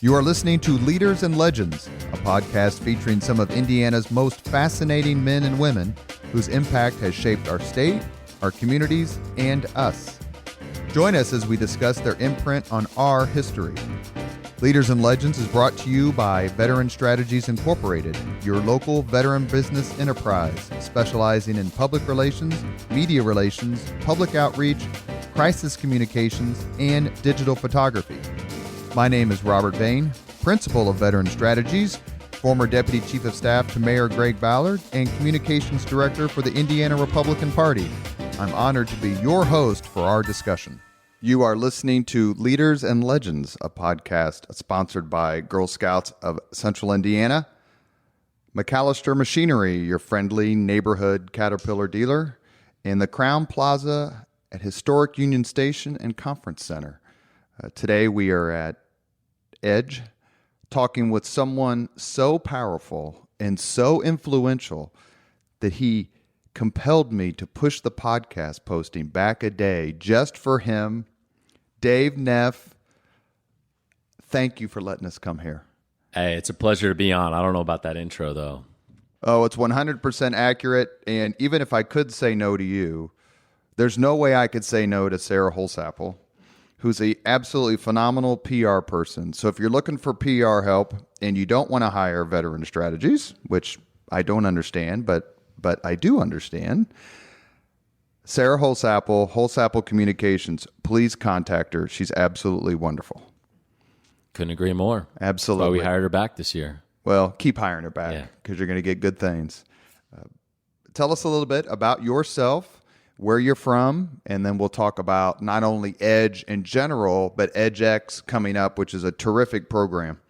You are listening to Leaders and Legends, a podcast featuring some of Indiana's most fascinating men and women whose impact has shaped our state, our communities, and us. Join us as we discuss their imprint on our history. Leaders and Legends is brought to you by Veteran Strategies Incorporated, your local veteran business enterprise specializing in public relations, media relations, public outreach, crisis communications, and digital photography. My name is Robert Bain, Principal of Veteran Strategies, former Deputy Chief of Staff to Mayor Greg Ballard, and Communications Director for the Indiana Republican Party. I'm honored to be your host for our discussion. You are listening to Leaders and Legends, a podcast sponsored by Girl Scouts of Central Indiana, McAllister Machinery, your friendly neighborhood Caterpillar dealer, and the Crown Plaza at Historic Union Station and Conference Center. Today we are at Edge, talking with someone so powerful and so influential that he compelled me to push the podcast posting back a day just for him. Dave Neff, thank you for letting us come here. Hey, it's a pleasure to be on. I don't know about that intro, though. Oh, it's 100% accurate, and even if I could say no to you, there's no way I could say no to Sarah Holsapple, who's a absolutely phenomenal PR person. So if you're looking for PR help and you don't want to hire Veteran Strategies, which I don't understand, but I do understand, Sarah Holsapple, Holsapple Communications, please contact her. She's absolutely wonderful. Couldn't agree more. Absolutely. That's why we hired her back this year. Well, keep hiring her back because you're going to get good things. Tell us a little bit about yourself, where you're from, and then we'll talk about not only Edge in general, but EdgeX coming up, which is a terrific program.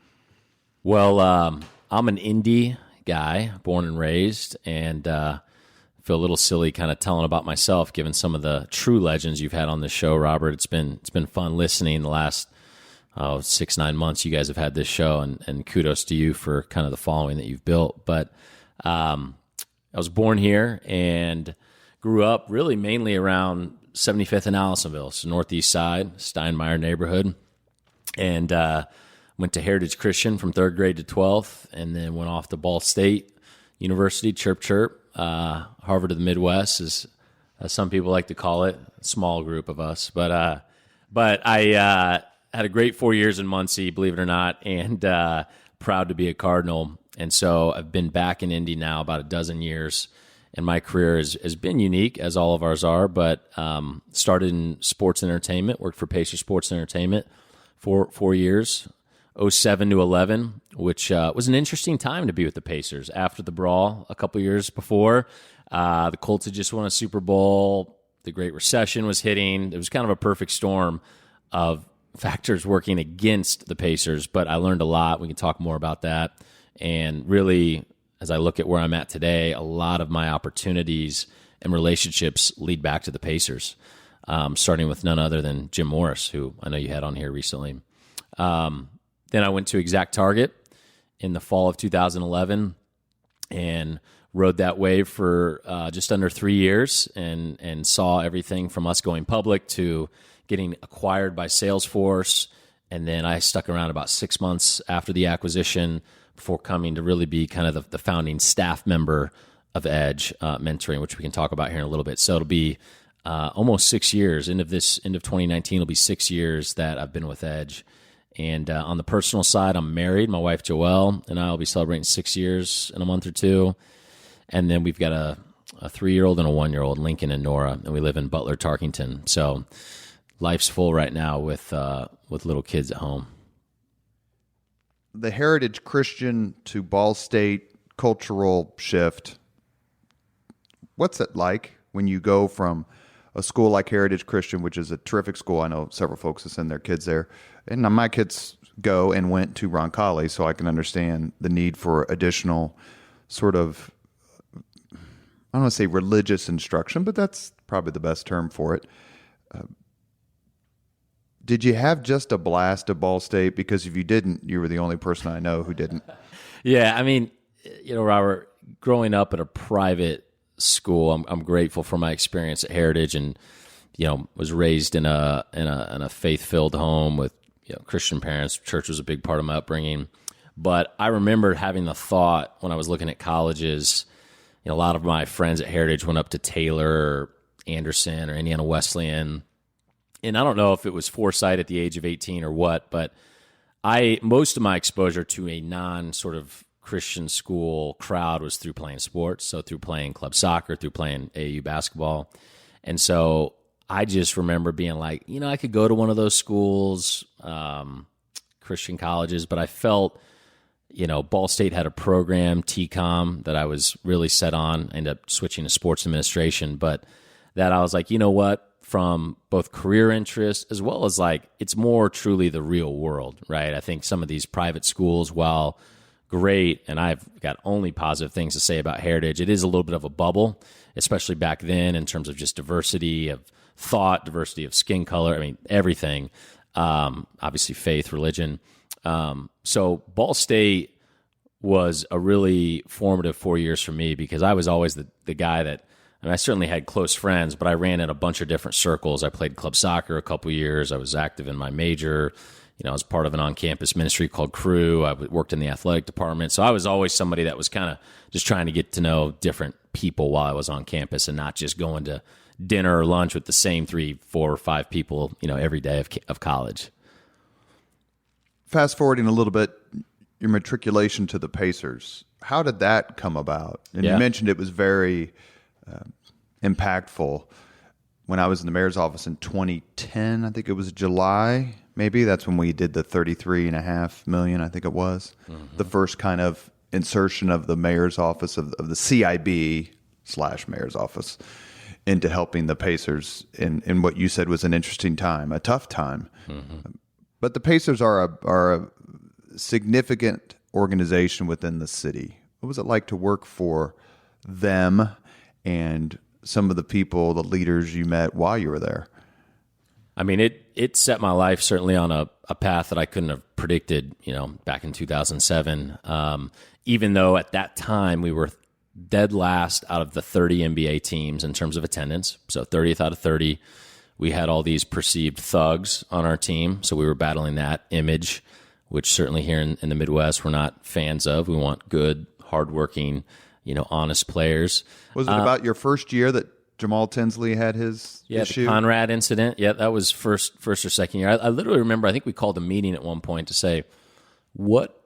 Well, I'm an Indy guy, born and raised, and feel a little silly kind of telling about myself, given some of the true legends you've had on this show, Robert. It's been fun listening the last 6-9 months you guys have had this show, and kudos to you for kind of the following that you've built. But I was born here and grew up really mainly around 75th and Allisonville, so northeast side, Steinmeier neighborhood, and went to Heritage Christian from 3rd grade to 12th, and then went off to Ball State University, chirp, chirp, Harvard of the Midwest, as some people like to call it, a small group of us. But I had a great 4 years in Muncie, believe it or not, and proud to be a Cardinal. And so I've been back in Indy now about a dozen years, and my career has been unique, as all of ours are, but started in sports entertainment, worked for Pacer Sports Entertainment for 4 years, 07 to 11, which was an interesting time to be with the Pacers. After the brawl a couple years before, the Colts had just won a Super Bowl, the Great Recession was hitting. It was kind of a perfect storm of factors working against the Pacers, but I learned a lot. We can talk more about that. And really, as I look at where I'm at today, a lot of my opportunities and relationships lead back to the Pacers, starting with none other than Jim Morris, who I know you had on here recently. Then I went to Exact Target in the fall of 2011 and rode that wave for just under 3 years and saw everything from us going public to getting acquired by Salesforce. And then I stuck around about 6 months after the acquisition before coming to really be kind of the founding staff member of Edge mentoring, which we can talk about here in a little bit. So it'll be almost 6 years. End of 2019 will be 6 years that I've been with Edge. And on the personal side, I'm married. My wife, Joelle, and I will be celebrating 6 years in a month or two. And then we've got a 3-year-old and a 1-year-old, Lincoln and Nora, and we live in Butler, Tarkington. So life's full right now with little kids at home. The Heritage Christian to Ball State cultural shift, what's it like when you go from a school like Heritage Christian, which is a terrific school? I know several folks that send their kids there. And my kids go and went to Roncalli, so I can understand the need for additional sort of, I don't want to say religious instruction, but that's probably the best term for it. Did you have just a blast at Ball State? Because if you didn't, you were the only person I know who didn't. Yeah, I mean, Robert, growing up at a private school, I'm grateful for my experience at Heritage, and was raised in a faith-filled home with Christian parents. Church was a big part of my upbringing. But I remember having the thought when I was looking at colleges, a lot of my friends at Heritage went up to Taylor or Anderson or Indiana Wesleyan. And I don't know if it was foresight at the age of 18 or what, but most of my exposure to a non-sort of Christian school crowd was through playing sports, so through playing club soccer, through playing AAU basketball. And so I just remember being like, I could go to one of those schools, Christian colleges, but I felt, Ball State had a program, TCOM, that I was really set on. I ended up switching to sports administration, but that I was like, you know what? From both career interest as well as it's more truly the real world, right? I think some of these private schools, while great, and I've got only positive things to say about Heritage, it is a little bit of a bubble, especially back then in terms of just diversity of thought, diversity of skin color, everything. Obviously faith, religion. So Ball State was a really formative 4 years for me because I was always the guy that, I certainly had close friends, but I ran in a bunch of different circles. I played club soccer a couple years. I was active in my major. I was part of an on-campus ministry called Crew. I worked in the athletic department. So I was always somebody that was kind of just trying to get to know different people while I was on campus and not just going to dinner or lunch with the same 3, 4, or 5 people, every day of college. Fast forwarding a little bit, your matriculation to the Pacers, how did that come about? And you mentioned it was very impactful. When I was in the mayor's office in 2010, I think it was July, maybe, that's when we did the $33.5 million, I think it was. The first kind of insertion of the mayor's office, of the CIB/mayor's office, into helping the Pacers in what you said was an interesting time, a tough time. But the Pacers are a significant organization within the city. What was it like to work for them and some of the people, the leaders you met while you were there? It set my life certainly on a path that I couldn't have predicted, back in 2007. Even though at that time we were dead last out of the 30 NBA teams in terms of attendance. So 30th out of 30. We had all these perceived thugs on our team. So we were battling that image, which certainly here in the Midwest we're not fans of. We want good, hardworking, honest players. Was it about your first year that Jamal Tinsley had his issue? The Conrad incident. Yeah, that was first or second year. I literally remember, I think we called a meeting at one point to say, what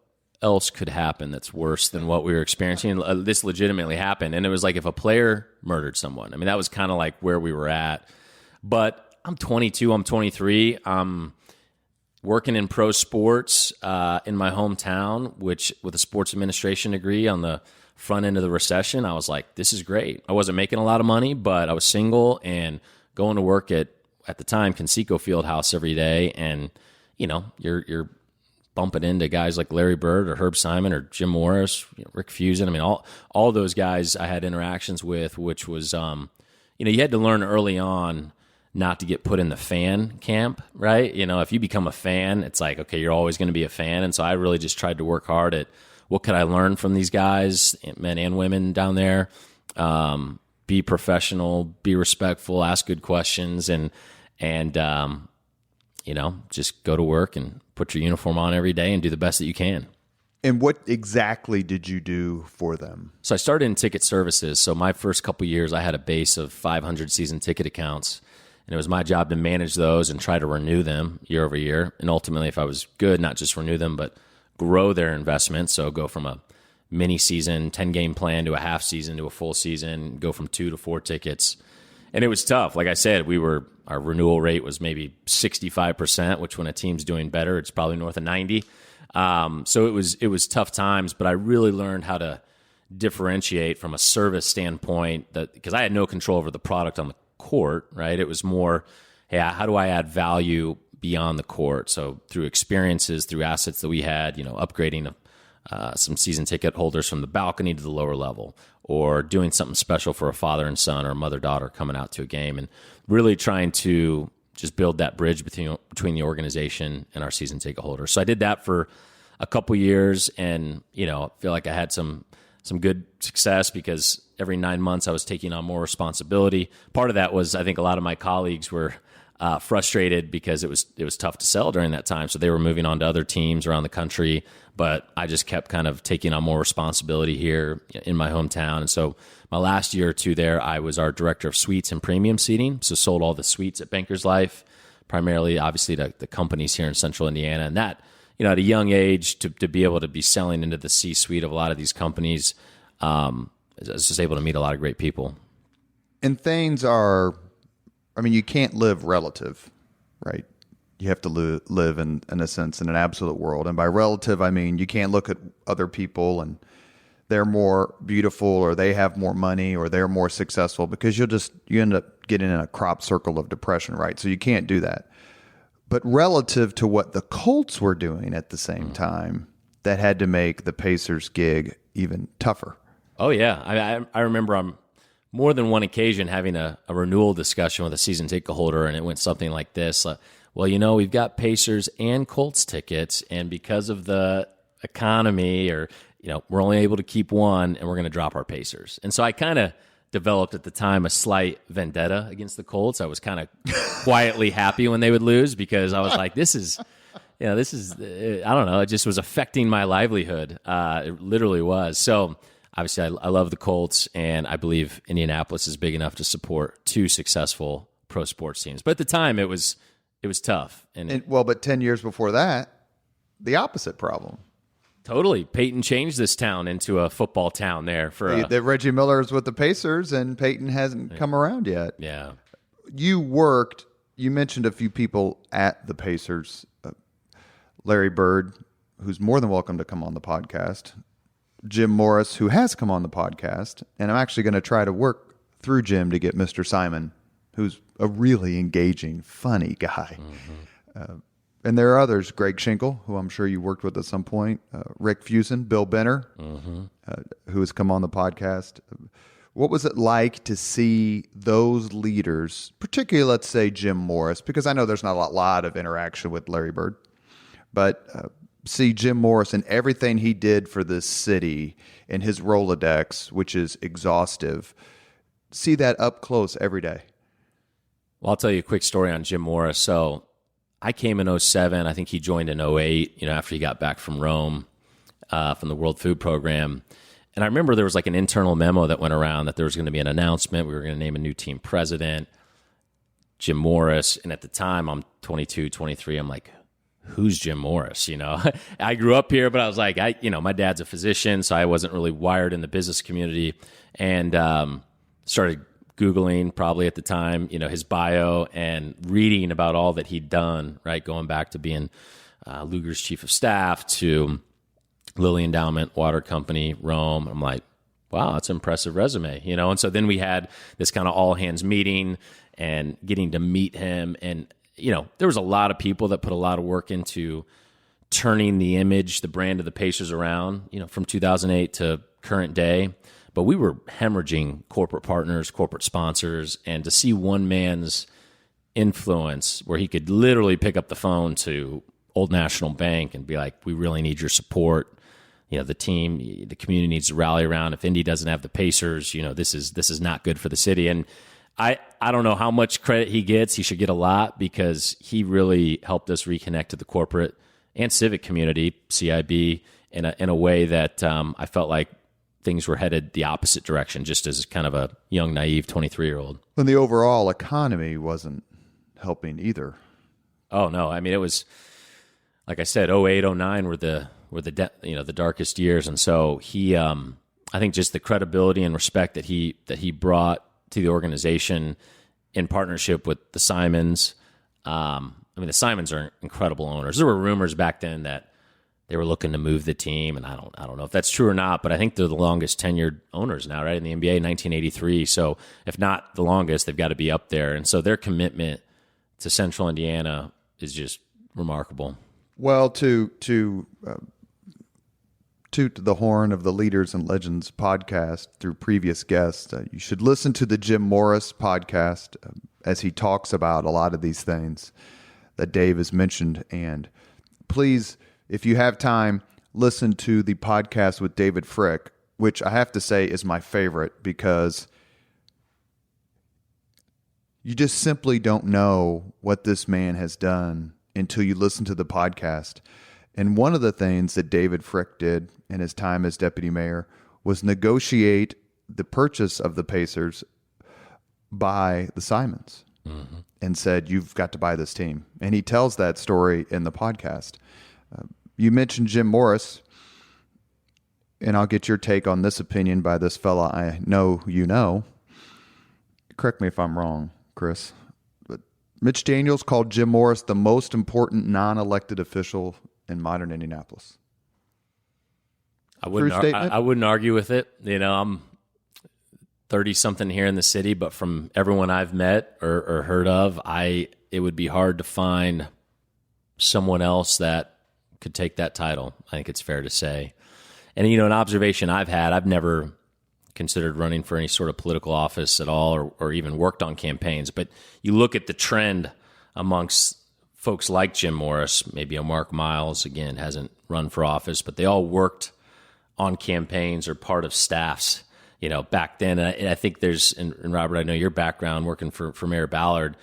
else could happen that's worse than what we were experiencing? This legitimately happened. And it was like if a player murdered someone. That was kind of like where we were at. But I'm 22, I'm 23. I'm working in pro sports in my hometown, which with a sports administration degree on the front end of the recession. I was like, this is great. I wasn't making a lot of money, but I was single and going to work at the time, Conseco Fieldhouse every day. And, you're bumping into guys like Larry Bird or Herb Simon or Jim Morris, Rick Fuson. All those guys I had interactions with, which was, you had to learn early on not to get put in the fan camp, right? If you become a fan, it's like, okay, you're always going to be a fan. And so I really just tried to work hard at what could I learn from these guys, men and women down there. Be professional, be respectful, ask good questions, and just go to work and put your uniform on every day and do the best that you can. And what exactly did you do for them? So I started in ticket services. So my first couple years, I had a base of 500 season ticket accounts. And it was my job to manage those and try to renew them year over year. And ultimately, if I was good, not just renew them, but grow their investment. So go from a mini season, 10-game plan to a half season to a full season, go from 2 to 4 tickets. And it was tough. Like I said, our renewal rate was maybe 65%, which when a team's doing better, it's probably north of 90. So it was tough times, but I really learned how to differentiate from a service standpoint, because I had no control over the product on the court, right? It was more, hey, how do I add value beyond the court? So through experiences, through assets that we had, upgrading some season ticket holders from the balcony to the lower level, or doing something special for a father and son or a mother-daughter coming out to a game, and really trying to just build that bridge between the organization and our season ticket holders. So I did that for a couple years, and I feel like I had some good success because every 9 months I was taking on more responsibility. Part of that was I think a lot of my colleagues were frustrated because it was tough to sell during that time. So they were moving on to other teams around the country, but I just kept kind of taking on more responsibility here in my hometown. And so my last year or two there, I was our director of suites and premium seating. So sold all the suites at Bankers Life, primarily obviously to the companies here in Central Indiana. And that, at a young age to be able to be selling into the C-suite of a lot of these companies, I was just able to meet a lot of great people. And things are, you can't live relative, right? You have to live in a sense in an absolute world. And by relative, I mean you can't look at other people and they're more beautiful or they have more money or they're more successful, because you end up getting in a crop circle of depression, right? So you can't do that. But relative to what the Colts were doing at the same time, that had to make the Pacers gig even tougher. Oh, yeah. I remember on more than one occasion having a renewal discussion with a season ticket holder, and it went something like this. Well, we've got Pacers and Colts tickets, and because of the economy we're only able to keep one, and we're going to drop our Pacers. And so I kind of developed at the time a slight vendetta against the Colts. I was kind of quietly happy when they would lose, because I was like, this is, I don't know, it just was affecting my livelihood. It literally was. So obviously I love the Colts, and I believe Indianapolis is big enough to support two successful pro sports teams. But at the time it was tough. But 10 years before that, the opposite problem. Totally. Peyton changed this town into a football town there. That Reggie Miller is with the Pacers, and Peyton hasn't come around yet. Yeah. You mentioned a few people at the Pacers. Larry Bird, who's more than welcome to come on the podcast. Jim Morris, who has come on the podcast. And I'm actually going to try to work through Jim to get Mr. Simon, who's a really engaging, funny guy. Mm-hmm. And there are others, Greg Schinkel, who I'm sure you worked with at some point, Rick Fusen, Bill Benner, who has come on the podcast. What was it like to see those leaders, particularly, let's say, Jim Morris, because I know there's not a lot of interaction with Larry Bird, but see Jim Morris and everything he did for this city and his Rolodex, which is exhaustive, see that up close every day? Well, I'll tell you a quick story on Jim Morris. So I came in 2007. I think he joined in 2008, after he got back from Rome, from the World Food Program. And I remember there was like an internal memo that went around that there was going to be an announcement. We were going to name a new team president, Jim Morris. And at the time, I'm 22, 23. I'm like, who's Jim Morris? I grew up here, but I was like, my dad's a physician, so I wasn't really wired in the business community, and started Googling probably at the time, his bio and reading about all that he'd done, right? Going back to being Luger's chief of staff to Lilly Endowment, Water Company, Rome. I'm like, wow, that's an impressive resume, And so then we had this kind of all hands meeting and getting to meet him. And, there was a lot of people that put a lot of work into turning the image, the brand of the Pacers around, from 2008 to current day. But we were hemorrhaging corporate partners, corporate sponsors, and to see one man's influence where he could literally pick up the phone to Old National Bank and be like, we really need your support. The team, the community needs to rally around. If Indy doesn't have the Pacers, this is not good for the city. And I don't know how much credit he gets. He should get a lot, because he really helped us reconnect to the corporate and civic community, CIB, in a way that I felt like things were headed the opposite direction, just as kind of a young, naive 23-year-old. And the overall economy wasn't helping either. Oh, no. It was, like I said, 08, 09 were the darkest years. And so he, I think just the credibility and respect that he brought to the organization in partnership with the Simons. The Simons are incredible owners. There were rumors back then that they were looking to move the team, and I don't know if that's true or not, but I think they're the longest tenured owners now, right, in the NBA, 1983. So if not the longest, they've got to be up there. And so their commitment to Central Indiana is just remarkable. Well, to toot the horn of the Leaders and Legends podcast through previous guests, you should listen to the Jim Morris podcast as he talks about a lot of these things that Dave has mentioned. And please, if you have time, listen to the podcast with David Frick, which I have to say is my favorite, because You just simply don't know what this man has done until you listen to the podcast. And one of the things that David Frick did in his time as deputy mayor was negotiate the purchase of the Pacers by the Simons and said, you've got to buy this team. And he tells that story in the podcast. You mentioned Jim Morris, and I'll get your take on this opinion by this fella I know you know. Correct me if I'm wrong, Chris. But Mitch Daniels called Jim Morris the most important non-elected official in modern Indianapolis. I wouldn't argue with it. I'm 30-something here in the city, but from everyone I've met or heard of, it would be hard to find someone else that could take that title. I think it's fair to say. And, an observation I've had, I've never considered running for any sort of political office at all or even worked on campaigns. But you look at the trend amongst folks like Jim Morris, maybe a Mark Miles, again, hasn't run for office, but they all worked on campaigns or part of staffs, back then. And I think and Robert, I know your background working for Mayor Ballard,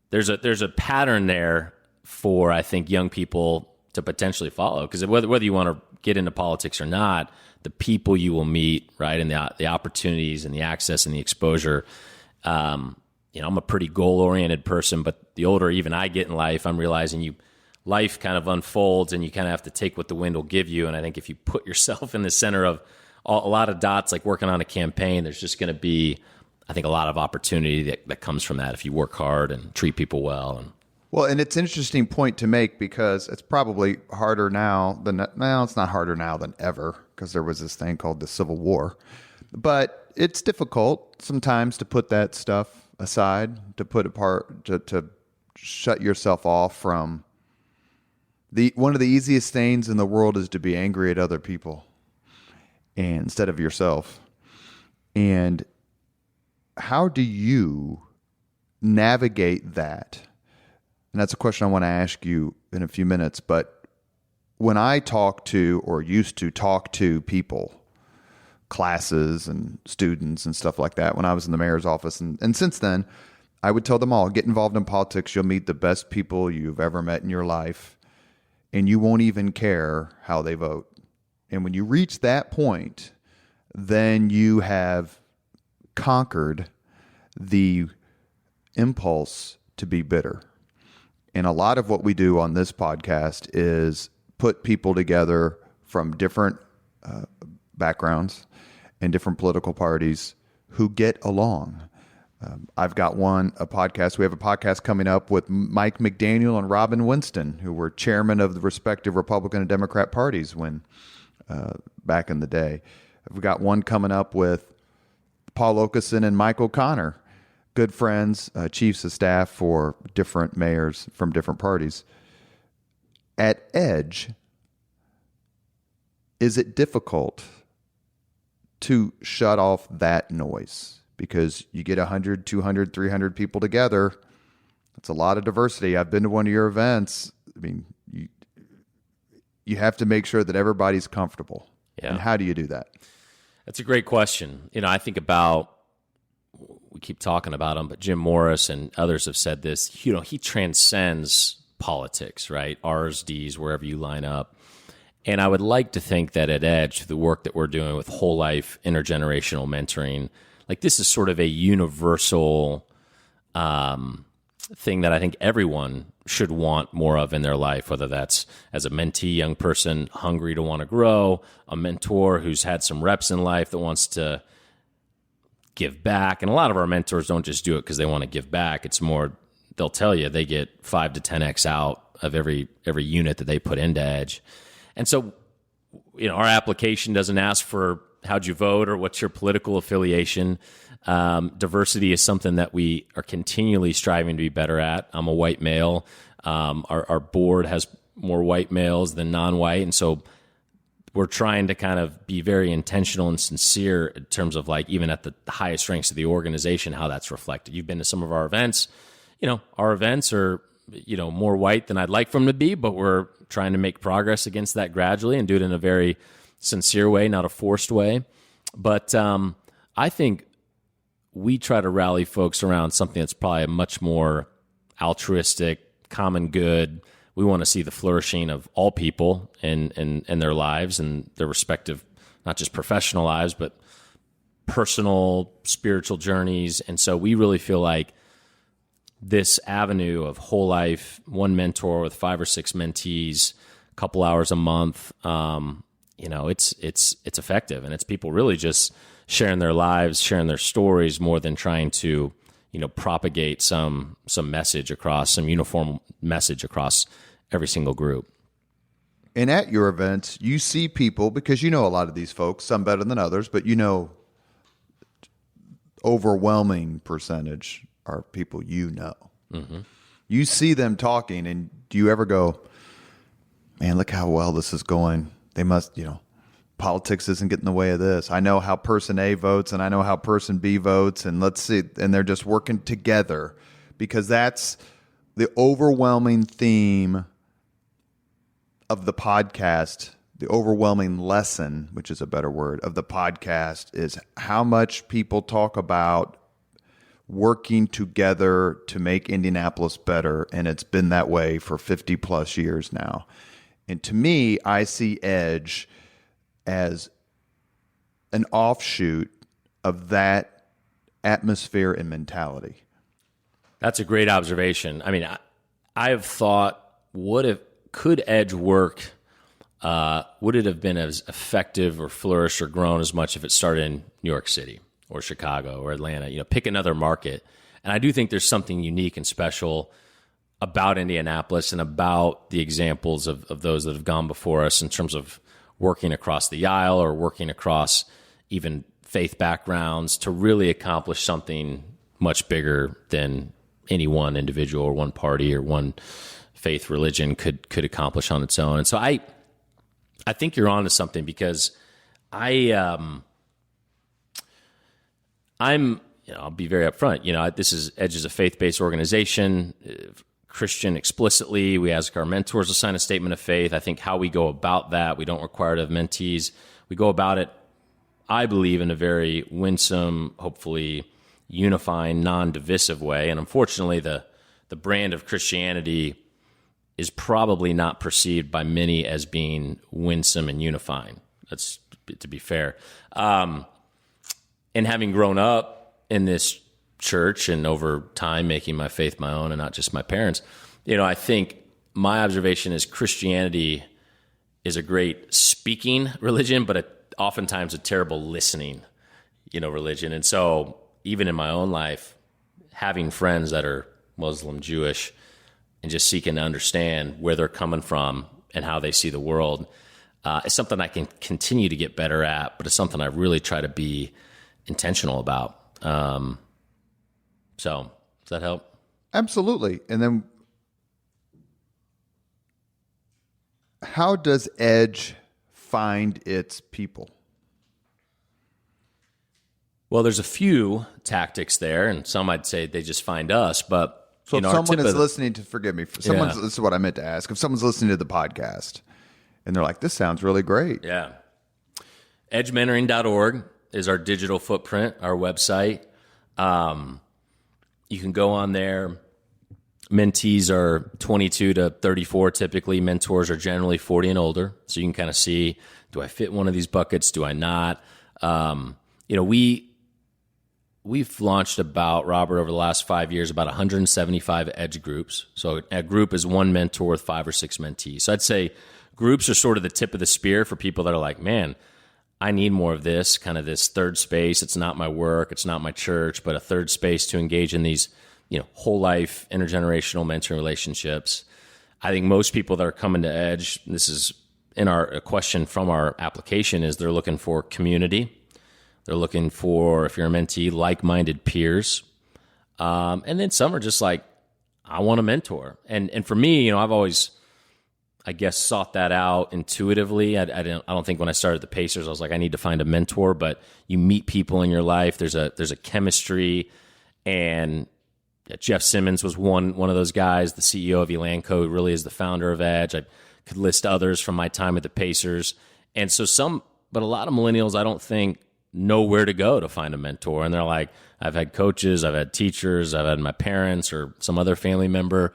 there's a pattern there for, I think, young people to potentially follow. Because whether you want to get into politics or not, the people you will meet, right, and the opportunities and the access and the exposure. I'm a pretty goal-oriented person, but the older even I get in life, I'm realizing life kind of unfolds and you kind of have to take what the wind will give you. And I think if you put yourself in the center of a lot of dots, like working on a campaign, there's just going to be, I think, a lot of opportunity that comes from that if you work hard and treat people well. And it's an interesting point to make because it's probably harder now it's not harder now than ever because there was this thing called the Civil War. But it's difficult sometimes to put that stuff aside, to put apart, to shut yourself off from one of the easiest things in the world is to be angry at other people and instead of yourself. And how do you navigate that? And that's a question I want to ask you in a few minutes. But when I talk to or used to talk to people, classes and students and stuff like that, when I was in the mayor's office, and since then, I would tell them all, get involved in politics. You'll meet the best people you've ever met in your life, and you won't even care how they vote. And when you reach that point, then you have conquered the impulse to be bitter. And a lot of what we do on this podcast is put people together from different backgrounds and different political parties who get along. I've got a podcast. We have a podcast coming up with Mike McDaniel and Robin Winston, who were chairman of the respective Republican and Democrat parties back in the day. We've got one coming up with Paul Okeson and Mike O'Connor, good friends, chiefs of staff for different mayors from different parties. At Edge, is it difficult to shut off that noise? Because you get 100, 200, 300 people together. That's a lot of diversity. I've been to one of your events. I mean, you have to make sure that everybody's comfortable. Yeah. And how do you do that? That's a great question. I think about, we keep talking about him, but Jim Morris and others have said this, he transcends politics, right? R's, D's, wherever you line up. And I would like to think that at Edge, the work that we're doing with whole life intergenerational mentoring, like this is sort of a universal thing that I think everyone should want more of in their life, whether that's as a mentee young person hungry to want to grow, a mentor who's had some reps in life that wants to give back. And a lot of our mentors don't just do it because they want to give back. It's more, they'll tell you they get 5 to 10x out of every unit that they put into Edge. And so, our application doesn't ask for how'd you vote or what's your political affiliation. Diversity is something that we are continually striving to be better at. I'm a white male. Our board has more white males than non-white. And so we're trying to kind of be very intentional and sincere in terms of like even at the highest ranks of the organization, how that's reflected. You've been to some of our events. Our events are, more white than I'd like for them to be, but we're trying to make progress against that gradually and do it in a very sincere way, not a forced way. But I think we try to rally folks around something that's probably a much more altruistic, common good. We want to see the flourishing of all people in their lives and their respective, not just professional lives, but personal, spiritual journeys. And so we really feel like this avenue of whole life, one mentor with 5 or 6 mentees, a couple hours a month, it's effective, and it's people really just sharing their lives, sharing their stories, more than trying to, propagate some message across, some uniform message across every single group. And at your events, you see people, because you know a lot of these folks, some better than others, but overwhelming percentage are people you know. Mm-hmm. You see them talking, and do you ever go, man, look how well this is going. They must, politics isn't getting in the way of this. I know how person A votes, and I know how person B votes, and let's see. And they're just working together, because that's the overwhelming theme of the podcast. The overwhelming lesson, which is a better word, of the podcast is how much people talk about working together to make Indianapolis better, and it's been that way for 50 plus years now. And to me, I see Edge as an offshoot of that atmosphere and mentality. That's a great observation. I mean, I have thought, could Edge work? Would it have been as effective or flourished or grown as much if it started in New York City or Chicago or Atlanta? Pick another market. And I do think there's something unique and special about Indianapolis and about the examples of those that have gone before us in terms of working across the aisle or working across even faith backgrounds to really accomplish something much bigger than any one individual or one party or one faith religion could accomplish on its own. And so I think you're onto something, because I'm I'll be very upfront. Edge is a faith-based organization, Christian explicitly. We ask our mentors to sign a statement of faith. I think how we go about that, we don't require it of mentees. We go about it, I believe, in a very winsome, hopefully unifying, non-divisive way. And unfortunately, the brand of Christianity is probably not perceived by many as being winsome and unifying. That's to be fair. And having grown up in this church and over time making my faith my own and not just my parents, I think my observation is Christianity is a great speaking religion, but oftentimes a terrible listening, religion. And so even in my own life, having friends that are Muslim, Jewish, and just seeking to understand where they're coming from and how they see the world is something I can continue to get better at, but it's something I really try to be intentional about. So does that help? Absolutely. And then how does Edge find its people? Well, there's a few tactics there, and some I'd say they just find us, but so if someone is listening to, forgive me, this is what I meant to ask. If someone's listening to the podcast and they're like, this sounds really great. Yeah. edgementoring.org is our digital footprint, our website. You can go on there. Mentees are 22 to 34 typically. Mentors are generally 40 and older. So you can kind of see, do I fit one of these buckets? Do I not? We've launched about, Robert, over the last 5 years, about 175 Edge groups. So a group is one mentor with 5 or 6 mentees. So I'd say groups are sort of the tip of the spear for people that are like, man, I need more of this, kind of this third space. It's not my work, it's not my church, but a third space to engage in these, whole life, intergenerational mentoring relationships. I think most people that are coming to Edge, this is a question from our application, is they're looking for community. They're looking for, if you're a mentee, like-minded peers. And then some are just like, I want a mentor. And for me, I've always, I guess, sought that out intuitively. I don't think when I started the Pacers, I was like, I need to find a mentor. But you meet people in your life. There's a chemistry. And Jeff Simmons was one of those guys, the CEO of Elanco, who really is the founder of Edge. I could list others from my time at the Pacers. And so but a lot of millennials, I don't think, know where to go to find a mentor. And they're like, I've had coaches, I've had teachers, I've had my parents or some other family member.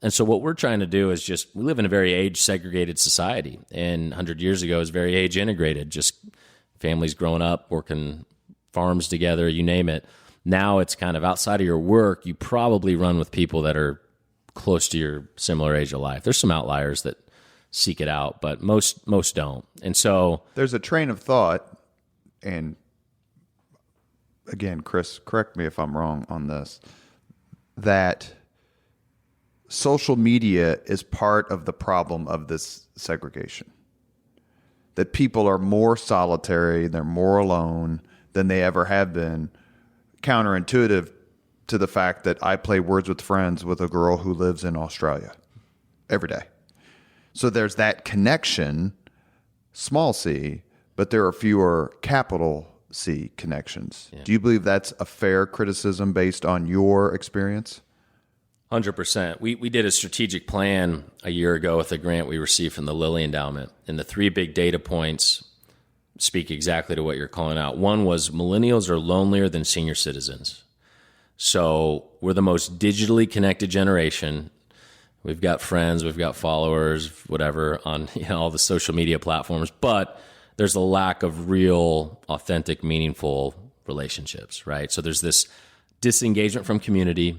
And so what we're trying to do is just, we live in a very age-segregated society. And 100 years ago, it was very age-integrated, just families growing up, working farms together, you name it. Now it's kind of outside of your work, you probably run with people that are close to your similar age of life. There's some outliers that seek it out, but most don't. And so there's a train of thought, and again, Chris, correct me if I'm wrong on this, that social media is part of the problem of this segregation. That people are more solitary, they're more alone than they ever have been, counterintuitive to the fact that I play Words with Friends with a girl who lives in Australia every day. So there's that connection, small c, but there are fewer capital C connections. Yeah. Do you believe that's a fair criticism based on your experience? 100%. We did a strategic plan a year ago with a grant we received from the Lilly Endowment, and the 3 big data points speak exactly to what you're calling out. One was millennials are lonelier than senior citizens. So we're the most digitally connected generation. We've got friends, we've got followers, whatever, on all the social media platforms, but there's a lack of real, authentic, meaningful relationships, right? So there's this disengagement from community.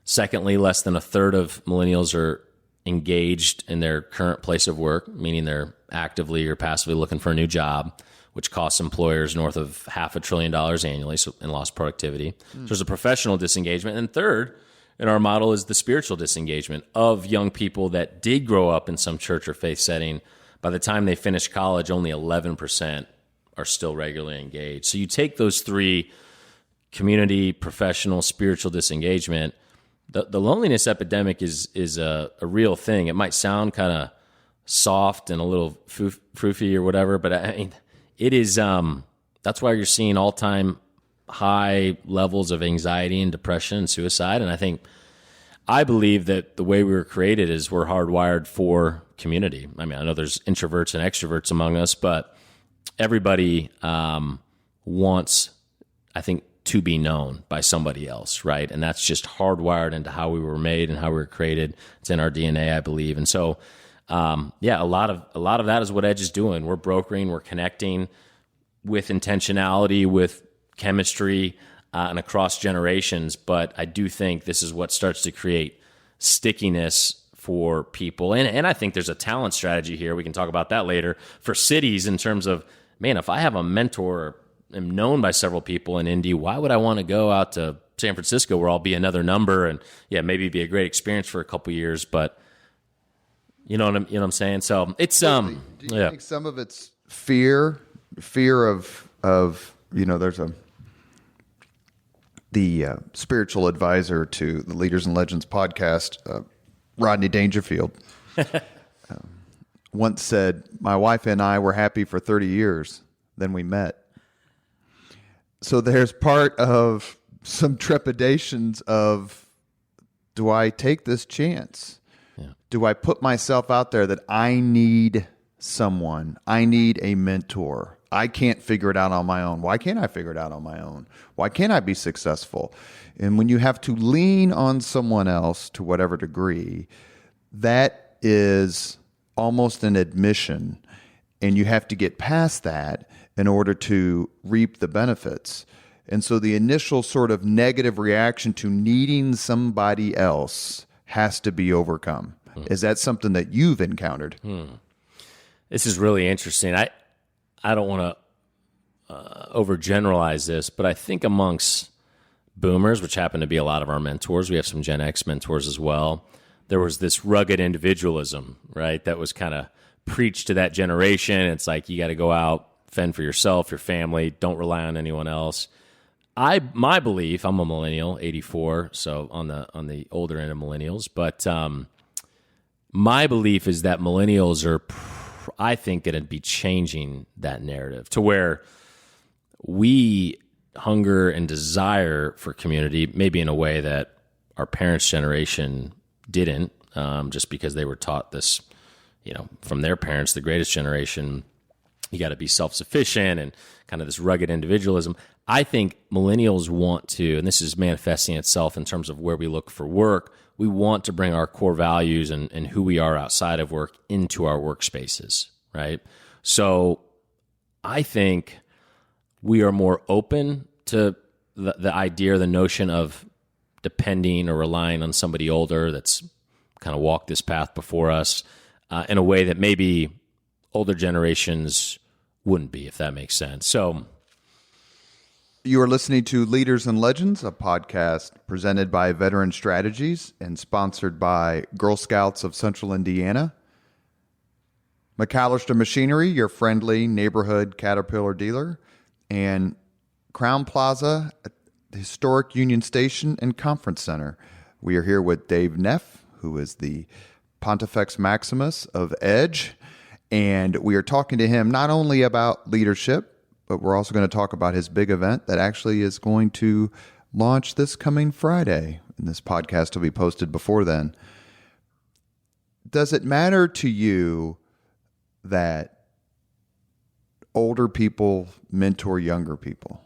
Secondly, less than a third of millennials are engaged in their current place of work, meaning they're actively or passively looking for a new job, which costs employers north of $500 billion annually in lost productivity. So there's a professional disengagement. And third, in our model, is the spiritual disengagement of young people that did grow up in some church or faith setting. By the time they finish college, only 11% are still regularly engaged. So you take those 3, community, professional, spiritual disengagement. The loneliness epidemic is a real thing. It might sound kind of soft and a little froofy or whatever, but I mean, it is. That's why you're seeing all-time high levels of anxiety and depression and suicide. And I believe that the way we were created is we're hardwired for community. I mean, I know there's introverts and extroverts among us, but everybody wants, I think, to be known by somebody else, right? And that's just hardwired into how we were made and how we were created. It's in our DNA, I believe. And so, a lot of that is what Edge is doing. We're brokering, we're connecting with intentionality, with chemistry, and across generations. But I do think this is what starts to create stickiness for people. And I think there's a talent strategy here. We can talk about that later for cities in terms of, man, if I have a mentor, am known by several people in Indy, why would I want to go out to San Francisco where I'll be another number and maybe be a great experience for a couple years, but you know what I'm saying? So it's do you think some of it's fear of there's the spiritual advisor to the Leaders and Legends podcast, Rodney Dangerfield, once said, "My wife and I were happy for 30 years, then we met." So there's part of some trepidations of, do I take this chance? Yeah. Do I put myself out there that I need someone? I need a mentor. I can't figure it out on my own. Why can't I figure it out on my own? Why can't I be successful? And when you have to lean on someone else to whatever degree, that is almost an admission. And you have to get past that in order to reap the benefits. And so the initial sort of negative reaction to needing somebody else has to be overcome. Is that something that you've encountered? This is really interesting. I don't want to overgeneralize this, but I think amongst boomers, which happen to be a lot of our mentors, we have some Gen X mentors as well, there was this rugged individualism, right, that was kind of preached to that generation. It's like, you got to go out, fend for yourself, your family, don't rely on anyone else. My belief, I'm a millennial, 84, so on the older end of millennials, but my belief is that millennials are, I think, going to be changing that narrative to where we hunger and desire for community, maybe in a way that our parents' generation didn't, just because they were taught this, from their parents, the greatest generation. you got to be self-sufficient and kind of this rugged individualism. I think millennials want to, and this is manifesting itself in terms of where we look for work, we want to bring our core values and who we are outside of work into our workspaces, right? So I think we are more open to the idea or the notion of depending or relying on somebody older that's kind of walked this path before us in a way that maybe older generations wouldn't be, if that makes sense. So you are listening to Leaders and Legends, a podcast presented by Veteran Strategies and sponsored by Girl Scouts of Central Indiana, McAllister Machinery, your friendly neighborhood Caterpillar dealer, and Crown Plaza, the historic Union Station and Conference Center. We are here with Dave Neff, who is the Pontifex Maximus of Edge, and we are talking to him not only about leadership, but we're also going to talk about his big event that actually is going to launch this coming Friday, and this podcast will be posted before then. Does it matter to you that older people mentor younger people?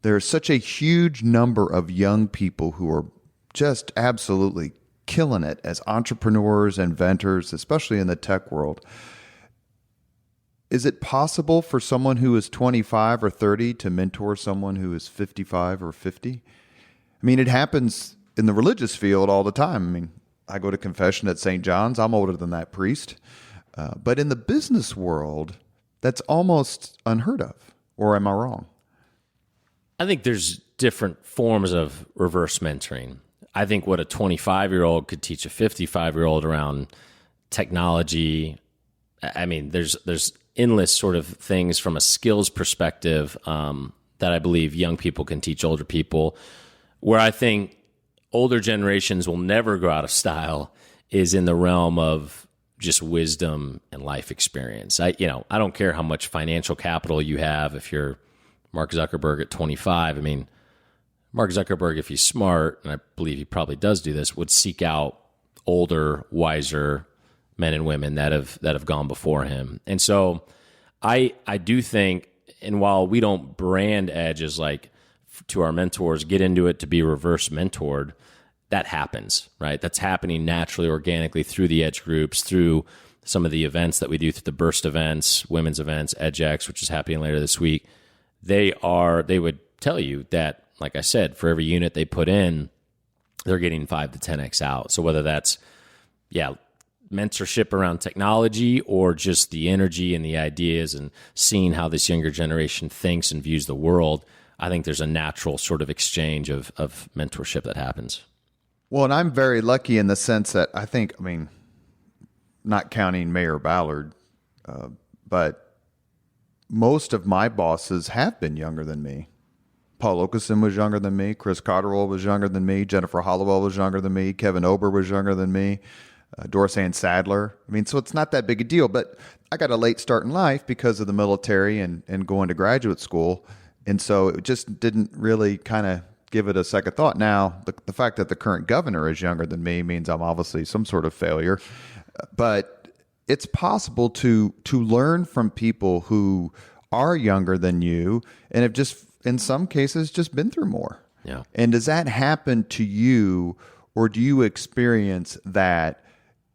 There's such a huge number of young people who are just absolutely killing it as entrepreneurs, inventors, especially in the tech world. Is it possible for someone who is 25 or 30 to mentor someone who is 55 or 50? I mean, it happens in the religious field all the time. I mean, I go to confession at St. John's. I'm older than that priest. But in the business world, that's almost unheard of. Or am I wrong? I think there's different forms of reverse mentoring. I think what a 25-year-old could teach a 55-year-old around technology. I mean, there's endless sort of things from a skills perspective that I believe young people can teach older people. Where I think older generations will never go out of style is in the realm of just wisdom and life experience. I don't care how much financial capital you have. If you're Mark Zuckerberg at 25, I mean, Mark Zuckerberg, if he's smart, and I believe he probably does do this, would seek out older, wiser men and women that have gone before him. And so I do think, and while we don't brand Edge as like to our mentors, get into it to be reverse mentored, that happens, right? That's happening naturally, organically through the Edge groups, through some of the events that we do, through the Burst events, women's events, EdgeX, which is happening later this week. They would tell you that, like I said, for every unit they put in, they're getting 5 to 10x out. So whether that's, mentorship around technology or just the energy and the ideas and seeing how this younger generation thinks and views the world, I think there's a natural sort of exchange of mentorship that happens. Well, and I'm very lucky in the sense that I mean, not counting Mayor Ballard, but most of my bosses have been younger than me. Paul Okeson was younger than me. Chris Cotterill was younger than me. Jennifer Hollowell was younger than me. Kevin Ober was younger than me. Doris Ann Sadler. I mean, so it's not that big a deal, but I got a late start in life because of the military and going to graduate school. And so it just didn't really kind of give it a second thought. Now, the fact that the current governor is younger than me means I'm obviously some sort of failure. But it's possible to learn from people who are younger than you and have just, in some cases, just been through more. Yeah. And does that happen to you, or do you experience that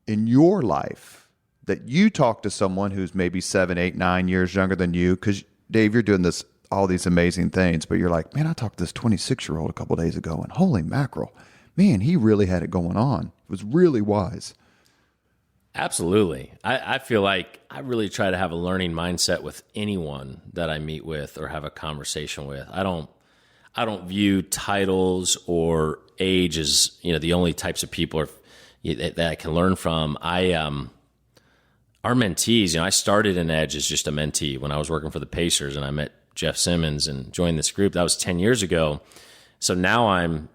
in your life, that you talk to someone who's maybe 7, 8, 9 years younger than you? Because, Dave, you're doing all these amazing things, but you're like, man, I talked to this 26-year-old a couple of days ago, and holy mackerel, man, he really had it going on. It was really wise. Absolutely. I feel like I really try to have a learning mindset with anyone that I meet with or have a conversation with. I don't view titles or age as, the only types of people that I can learn from. Our mentees, I started in Edge as just a mentee when I was working for the Pacers, and I met Jeff Simmons and joined this group. That was 10 years ago. So now I'm,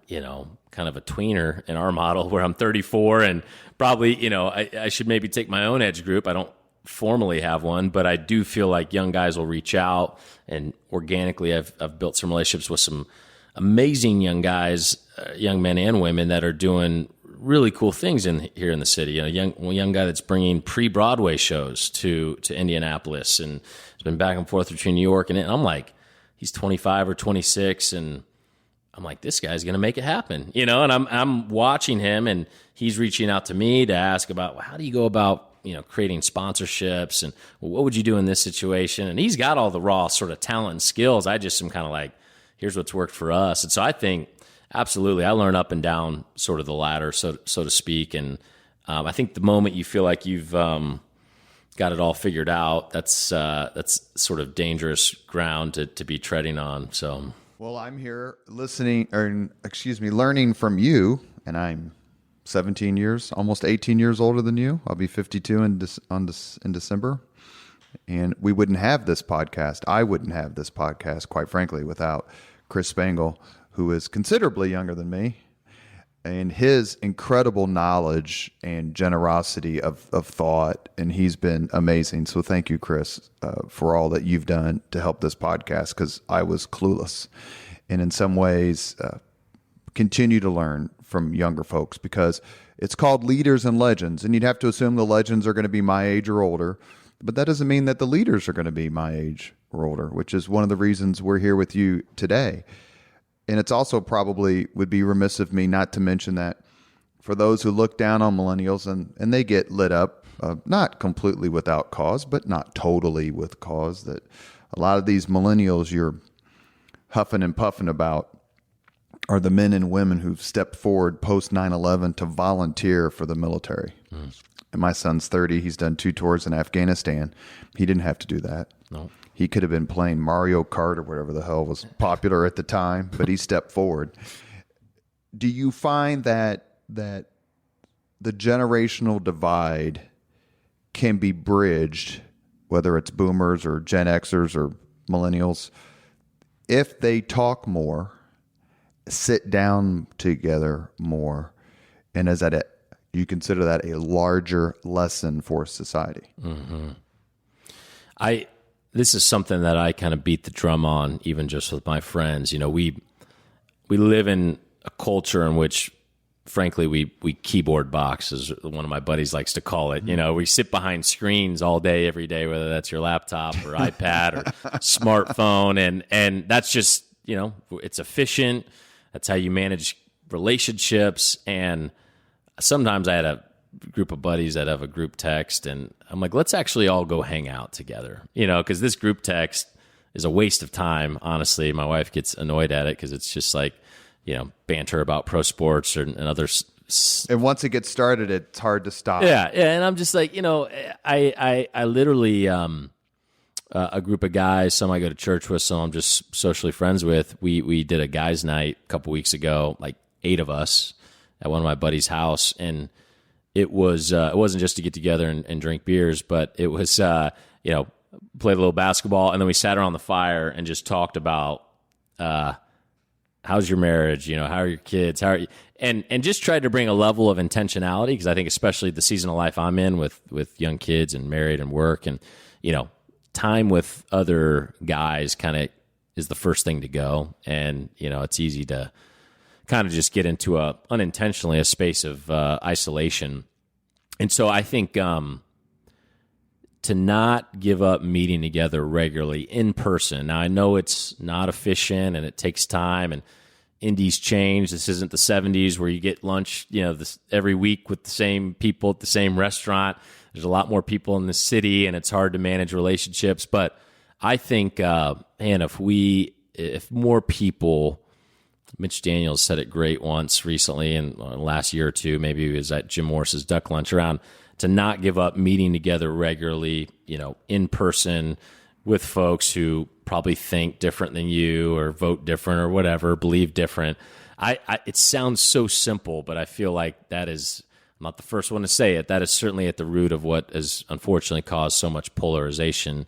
kind of a tweener in our model where I'm 34 and probably, I should maybe take my own Edge group. I don't formally have one, but I do feel like young guys will reach out, and organically I've built some relationships with some amazing young guys, young men and women that are doing really cool things here in the city. A young guy that's bringing pre-Broadway shows to Indianapolis, and it's been back and forth between New York and I'm like, he's 25 or 26, and I'm like, this guy's going to make it happen, And I'm watching him, and he's reaching out to me to ask about, well, how do you go about creating sponsorships, and what would you do in this situation? And he's got all the raw sort of talent and skills. I just am kind of like, here's what's worked for us. And so I think absolutely I learn up and down sort of the ladder, so to speak. And I think the moment you feel like you've got it all figured out, that's sort of dangerous ground to be treading on. So, well, I'm here learning from you, and I'm 17 years, almost 18 years older than you. I'll be 52 in December. And we wouldn't have this podcast. I wouldn't have this podcast, quite frankly, without Chris Spangle, who is considerably younger than me, and his incredible knowledge and generosity of thought. And he's been amazing. So thank you, Chris, for all that you've done to help this podcast, because I was clueless. And in some ways, continue to learn from younger folks, because it's called Leaders and Legends, and you'd have to assume the legends are going to be my age or older, but that doesn't mean that the leaders are going to be my age or older, which is one of the reasons we're here with you today. And it's also probably would be remiss of me not to mention that for those who look down on millennials and they get lit up, not completely without cause, but not totally with cause, that a lot of these millennials you're huffing and puffing about are the men and women who've stepped forward post 9/11 to volunteer for the military. And my son's 30. He's done 2 tours in Afghanistan. He didn't have to do that. No. He could have been playing Mario Kart or whatever the hell was popular at the time, but he stepped forward. Do you find that the generational divide can be bridged, whether it's boomers or Gen Xers or millennials, if they talk more, sit down together more, and you consider that a larger lesson for society? Mm-hmm. This is something that I kind of beat the drum on, even just with my friends. We live in a culture in which, frankly, we keyboard box, as one of my buddies likes to call it. We sit behind screens all day, every day, whether that's your laptop or iPad or smartphone, and that's just it's efficient. That's how you manage relationships. And sometimes I had a group of buddies that have a group text, and I'm like, let's actually all go hang out together, because this group text is a waste of time. Honestly, my wife gets annoyed at it because it's just like, banter about pro sports and other. And once it gets started, it's hard to stop. Yeah. And I'm just like, I literally, a group of guys, some I go to church with, some I'm just socially friends with. We did a guys' night a couple weeks ago, like 8 of us at one of my buddy's house, and it wasn't just to get together and drink beers, but it was played a little basketball, and then we sat around the fire and just talked about how's your marriage, how are your kids, how are you, and just tried to bring a level of intentionality, because I think especially the season of life I'm in with young kids and married and work, and time with other guys kind of is the first thing to go. And, it's easy to kind of just get into unintentionally a space of isolation. And so I think to not give up meeting together regularly in person. Now, I know it's not efficient and it takes time, and Indies change. This isn't the 70s where you get lunch, every week with the same people at the same restaurant. There's a lot more people in the city, and it's hard to manage relationships. But I think, if more people, Mitch Daniels said it great once recently, in last year or two, maybe it was at Jim Morris's Duck Lunch, around to not give up meeting together regularly, in person with folks who probably think different than you or vote different or whatever, believe different. It sounds so simple, but I feel like that is, I'm not the first one to say it, that is certainly at the root of what has unfortunately caused so much polarization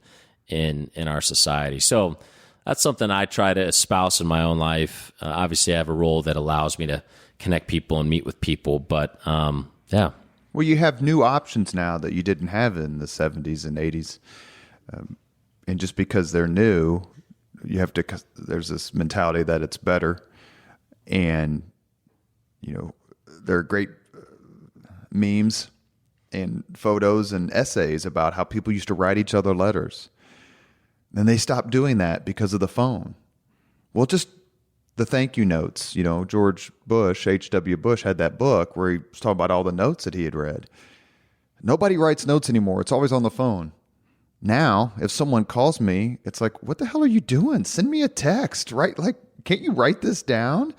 in our society. So that's something I try to espouse in my own life. Obviously, I have a role that allows me to connect people and meet with people, but yeah. Well, you have new options now that you didn't have in the 70s and 80s. And just because they're new, there's this mentality that it's better. And, there are great memes and photos and essays about how people used to write each other letters. Then they stopped doing that because of the phone. Well, just the thank you notes. George Bush, H.W. Bush, had that book where he was talking about all the notes that he had read. Nobody writes notes anymore. It's always on the phone. Now, if someone calls me, it's like, what the hell are you doing? Send me a text, right? Like, can't you write this down?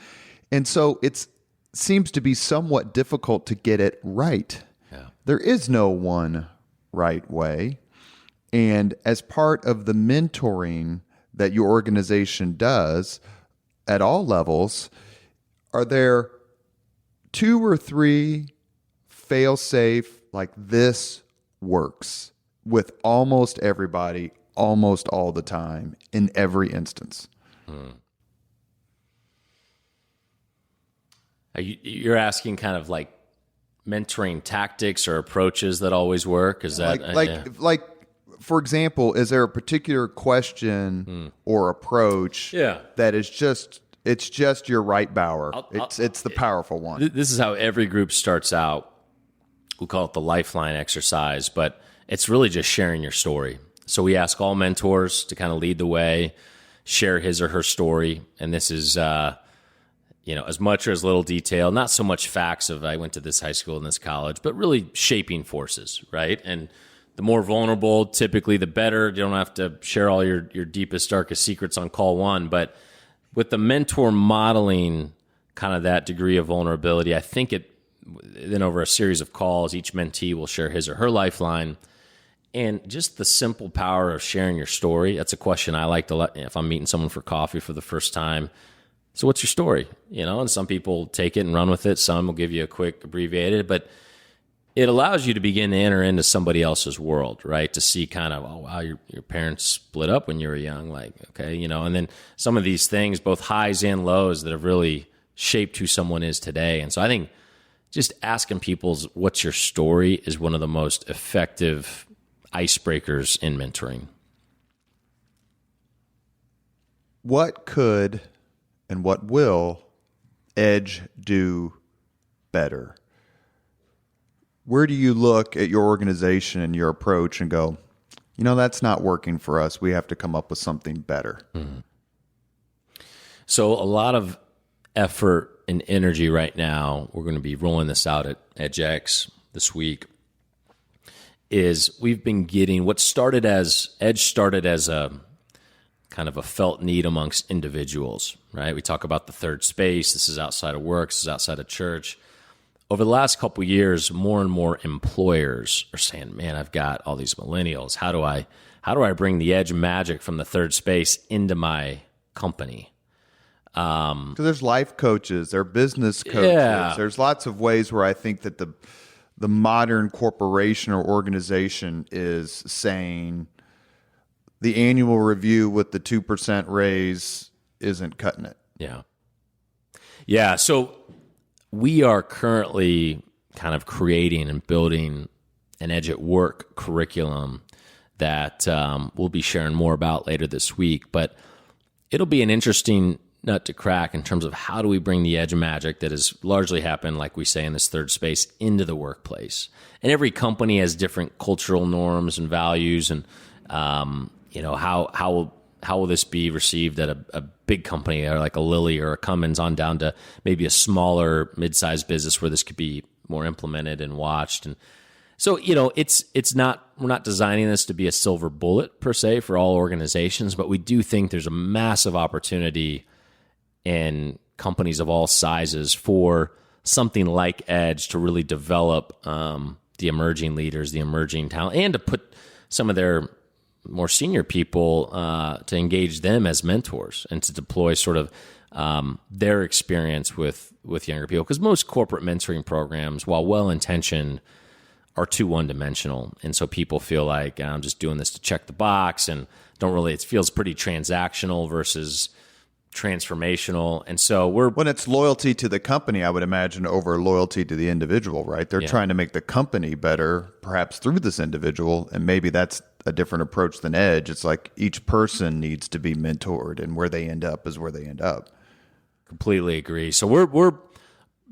And so it seems to be somewhat difficult to get it right. Yeah. There is no one right way. And as part of the mentoring that your organization does at all levels, are there 2 or 3 fail-safe, like this works with almost everybody, almost all the time, in every instance? You're asking kind of like mentoring tactics or approaches that always work? Is that like for example, is there a particular question or approach that is just your right bower? It's the powerful one. This is how every group starts out. We call it the lifeline exercise, but it's really just sharing your story. So we ask all mentors to kind of lead the way, share his or her story. And this is, as much or as little detail, not so much facts of I went to this high school and this college, but really shaping forces, right? And the more vulnerable, typically, the better. You don't have to share all your deepest, darkest secrets on call one. But with the mentor modeling kind of that degree of vulnerability, I think then over a series of calls, each mentee will share his or her lifeline. And just the simple power of sharing your story, that's a question I like to let, if I'm meeting someone for coffee for the first time. So what's your story? And some people take it and run with it. Some will give you a quick abbreviated, but it allows you to begin to enter into somebody else's world, right? To see kind of, oh, wow, your parents split up when you were young. Like, okay, and then some of these things, both highs and lows, that have really shaped who someone is today. And so I think just asking people what's your story is one of the most effective icebreakers in mentoring. What could and what will Edge do better? Where do you look at your organization and your approach and go, that's not working for us. We have to come up with something better. Mm-hmm. So a lot of effort and energy right now, we're going to be rolling this out at EdgeX this week, is we've been getting what Edge started as a kind of a felt need amongst individuals, right? We talk about the third space. This is outside of work. This is outside of church. Over the last couple of years, more and more employers are saying, man, I've got all these millennials. How do I bring the Edge magic from the third space into my company? Because there's life coaches, there are business coaches. Yeah. There's lots of ways where I think that the modern corporation or organization is saying the annual review with the 2% raise isn't cutting it. Yeah. Yeah. So we are currently kind of creating and building an Edge at Work curriculum that we'll be sharing more about later this week. But it'll be an interesting nut to crack in terms of how do we bring the Edge magic that has largely happened, like we say, in this third space into the workplace. And every company has different cultural norms and values, and how will this be received at a big company or like a Lilly or a Cummins on down to maybe a smaller mid-sized business where this could be more implemented and watched. And so, it's not, we're not designing this to be a silver bullet per se for all organizations, but we do think there's a massive opportunity in companies of all sizes for something like Edge to really develop the emerging leaders, the emerging talent, and to put some of their more senior people to engage them as mentors and to deploy sort of their experience with younger people. Because most corporate mentoring programs, while well-intentioned, are too one-dimensional. And so people feel like I'm just doing this to check the box and it feels pretty transactional versus transformational. And so when it's loyalty to the company, I would imagine, over loyalty to the individual, right? They're trying to make the company better, perhaps through this individual. And maybe that's a different approach than Edge. It's like each person needs to be mentored, and where they end up is where they end up. Completely agree. So we're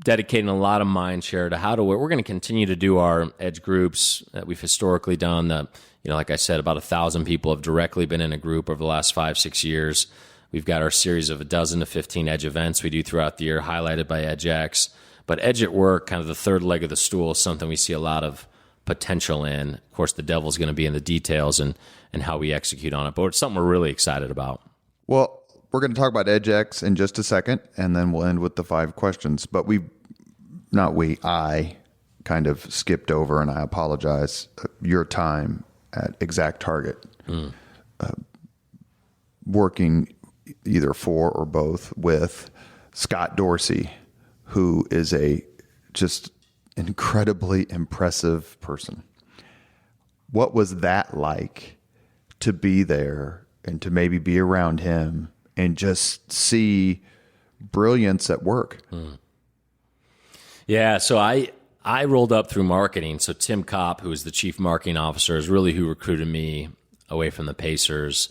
dedicating a lot of mind share to how to. We're going to continue to do our Edge groups that we've historically done. Like I said, about 1,000 people have directly been in a group over the last 5-6 years. We've got our series of 12 to 15 Edge events we do throughout the year, highlighted by EdgeX. But Edge at Work, kind of the third leg of the stool, is something we see a lot of potential in. Of course, the devil's going to be in the details and how we execute on it. But it's something we're really excited about. Well, we're going to talk about EdgeX in just a second, and then we'll end with the 5 questions. But I kind of skipped over, and I apologize, your time at Exact Target, working either for or both with Scott Dorsey, who is a just incredibly impressive person. What was that like to be there and to maybe be around him and just see brilliance at work? Yeah, so I rolled up through marketing. So Tim Kopp, who is the chief marketing officer, is really who recruited me away from the Pacers.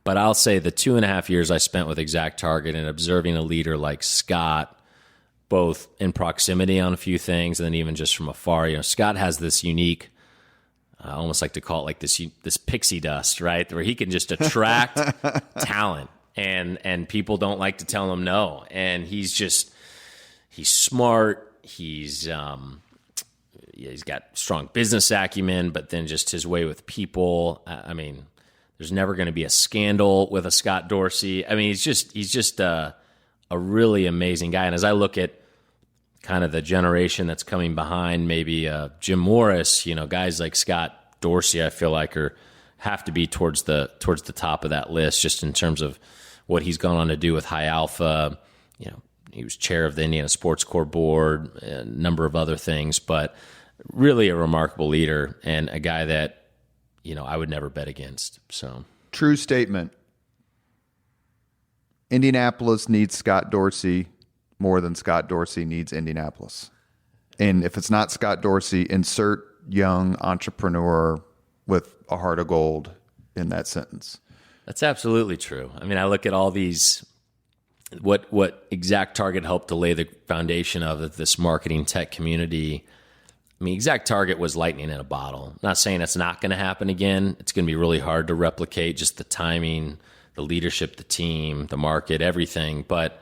But I'll say the 2.5 years I spent with Exact Target and observing a leader like Scott, both in proximity on a few things and then even just from afar. Scott has this unique, I almost like to call it like this pixie dust, right? Where he can just attract talent and people don't like to tell him no. And he's smart. He's got strong business acumen, but then just his way with people. I mean, there's never going to be a scandal with a Scott Dorsey. I mean, he's just a really amazing guy. And as I look at kind of the generation that's coming behind, maybe Jim Morris, guys like Scott Dorsey, I feel like have to be towards the top of that list, just in terms of what he's gone on to do with High Alpha. He was chair of the Indiana Sports Corps board, a number of other things, but really a remarkable leader and a guy that, I would never bet against. So true statement. Indianapolis needs Scott Dorsey more than Scott Dorsey needs Indianapolis. And if it's not Scott Dorsey, insert young entrepreneur with a heart of gold in that sentence. That's absolutely true. I mean, I look at all these, what Exact Target helped to lay the foundation of this marketing tech community. I mean, Exact Target was lightning in a bottle. I'm not saying it's not going to happen again. It's going to be really hard to replicate, just the timing, the leadership, the team, the market, everything. But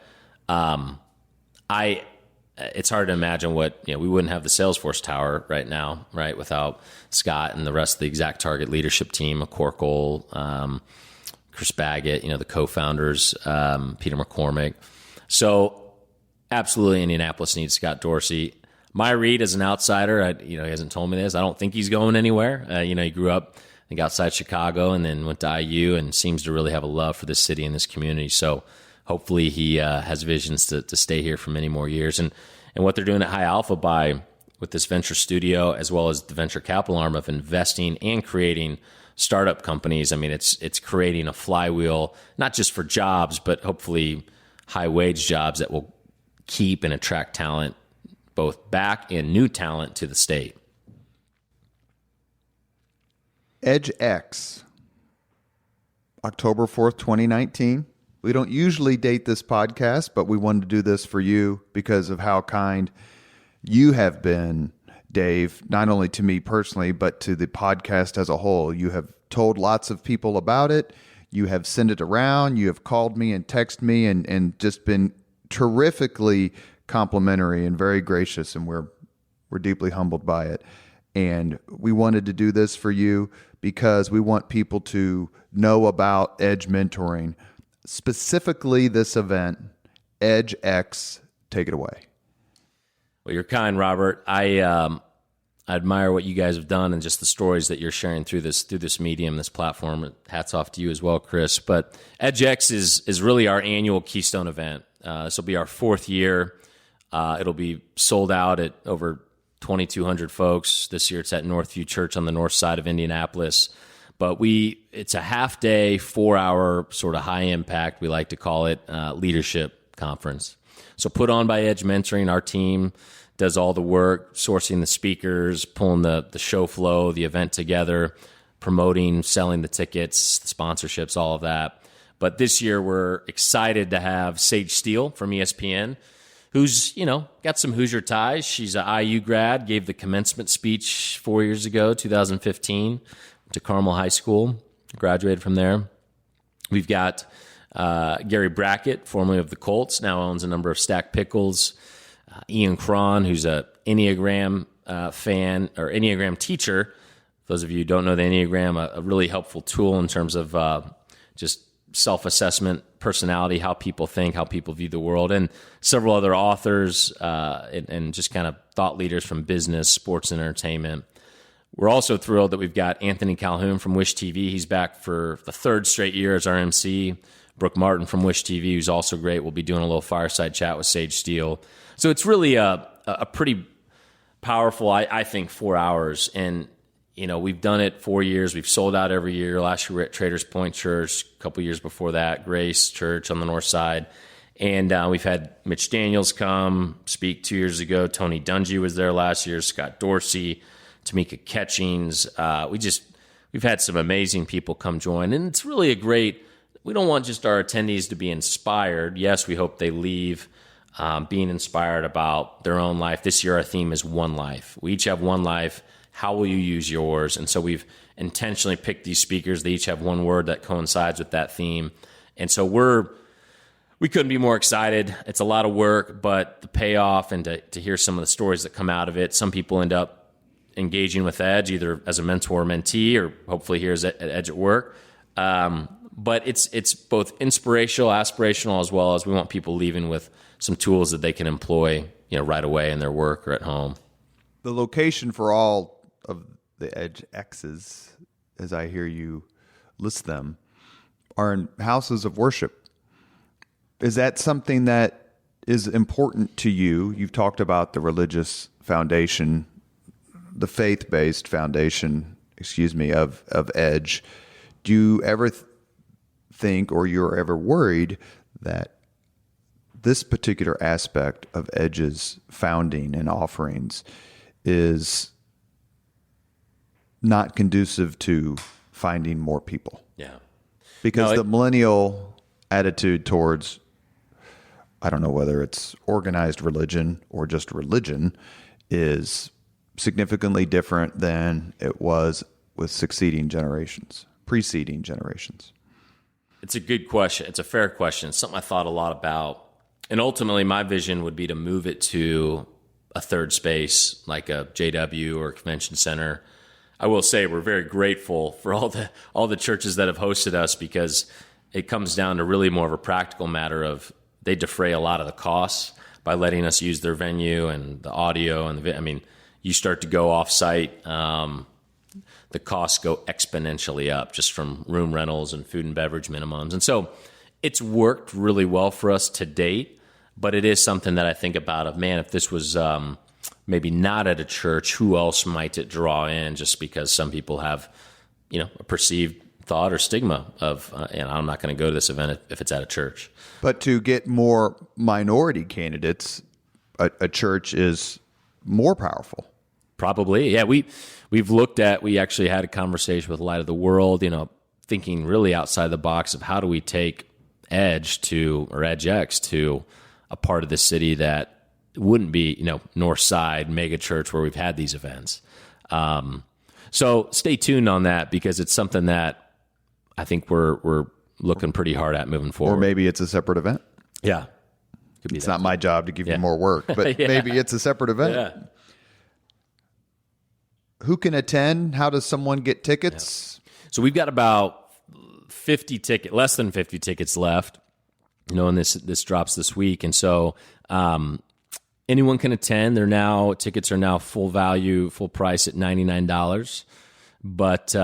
it's hard to imagine we wouldn't have the Salesforce Tower right now, right, without Scott and the rest of the Exact Target leadership team, Corkle, Chris Baggett, the co-founders, Peter McCormick. So absolutely Indianapolis needs Scott Dorsey. My read as an outsider, he hasn't told me this. I don't think he's going anywhere. He grew up, I think, outside Chicago and then went to IU and seems to really have a love for this city and this community. So hopefully he has visions to stay here for many more years. And what they're doing at High Alpha with this venture studio, as well as the venture capital arm of investing and creating startup companies. I mean, it's creating a flywheel, not just for jobs, but hopefully high wage jobs that will keep and attract talent, both back and new talent, to the state. EdgeX, October 4th, 2019. We don't usually date this podcast, but we wanted to do this for you because of how kind you have been, Dave, not only to me personally, but to the podcast as a whole. You have told lots of people about it. You have sent it around. You have called me and texted me and just been terrifically complimentary and very gracious, and we're deeply humbled by it. And we wanted to do this for you because we want people to know about Edge mentoring, specifically this event, EdgeX. Take it away. Well, you're kind, Robert. I admire what you guys have done and just the stories that you're sharing through this medium, this platform. Hats off to you as well, Chris. But EdgeX is really our annual Keystone event. This will be our 4th year. It'll be sold out at over 2,200 folks. This year it's at Northview Church on the north side of Indianapolis. But it's a half-day, 4-hour sort of high-impact, we like to call it, leadership conference. So put on by Edge Mentoring. Our team does all the work, sourcing the speakers, pulling the show flow, the event together, promoting, selling the tickets, the sponsorships, all of that. But this year we're excited to have Sage Steele from ESPN, who's, got some Hoosier ties. She's an IU grad, gave the commencement speech 4 years ago, 2015, to Carmel High School, graduated from there. We've got Gary Brackett, formerly of the Colts, now owns a number of Stack Pickles. Ian Cron, who's a Enneagram fan or Enneagram teacher. Those of you who don't know the Enneagram, a really helpful tool in terms of just self-assessment, personality, how people think, how people view the world, and several other authors and just kind of thought leaders from business, sports, and entertainment. We're also thrilled that we've got Anthony Calhoun from Wish TV. He's back for the third straight year as our MC. Brooke Martin from Wish TV, who's also great. We'll be doing a little fireside chat with Sage Steele. So it's really a pretty powerful, I think, 4 hours. And, we've done it 4 years. We've sold out every year. Last year we were at Traders Point Church. A couple years before that, Grace Church on the north side. And we've had Mitch Daniels come speak 2 years ago. Tony Dungy was there last year. Scott Dorsey, Tamika Catchings. We've had some amazing people come join. And it's really we don't want just our attendees to be inspired. Yes, we hope they leave being inspired about their own life. This year, our theme is one life. We each have one life. How will you use yours? And so we've intentionally picked these speakers. They each have one word that coincides with that theme. And so we couldn't be more excited. It's a lot of work, but the payoff and to hear some of the stories that come out of it, some people end up engaging with Edge, either as a mentor or mentee, or hopefully here at Edge at Work. But it's both inspirational, aspirational, as well as we want people leaving with some tools that they can employ, right away in their work or at home. The location for all of the Edge X's, as I hear you list them, are in houses of worship. Is that something that is important to you? You've talked about the religious foundation, the faith-based foundation, of Edge. Do you ever think, or you're ever worried that this particular aspect of Edge's founding and offerings is not conducive to finding more people? Yeah. Because the millennial attitude towards, I don't know whether it's organized religion or just religion, is significantly different than it was with preceding generations. It's a good question. It's a fair question. It's something I thought a lot about. And ultimately, my vision would be to move it to a third space, like a JW or a convention center. I will say we're very grateful for all the churches that have hosted us, because it comes down to really more of a practical matter of they defray a lot of the costs by letting us use their venue and the audio and you start to go off site, the costs go exponentially up just from room rentals and food and beverage minimums. And so it's worked really well for us to date, but it is something that I think about if this was maybe not at a church, who else might it draw in, just because some people have, a perceived thought or stigma of, I'm not going to go to this event if it's at a church. But to get more minority candidates, a church is more powerful. Probably. Yeah. We actually had a conversation with Light of the World, thinking really outside the box of how do we take Edge or EdgeX to a part of the city that wouldn't be, north side mega church where we've had these events. So stay tuned on that, because it's something that I think we're looking pretty hard at moving forward. Or maybe it's a separate event. Yeah. It's not my job to give you more work, but maybe it's a separate event. Yeah. Who can attend? How does someone get tickets? Yeah. So we've got about less than 50 tickets left, and this drops this week. And so anyone can attend. Tickets are now full value, full price at $99. But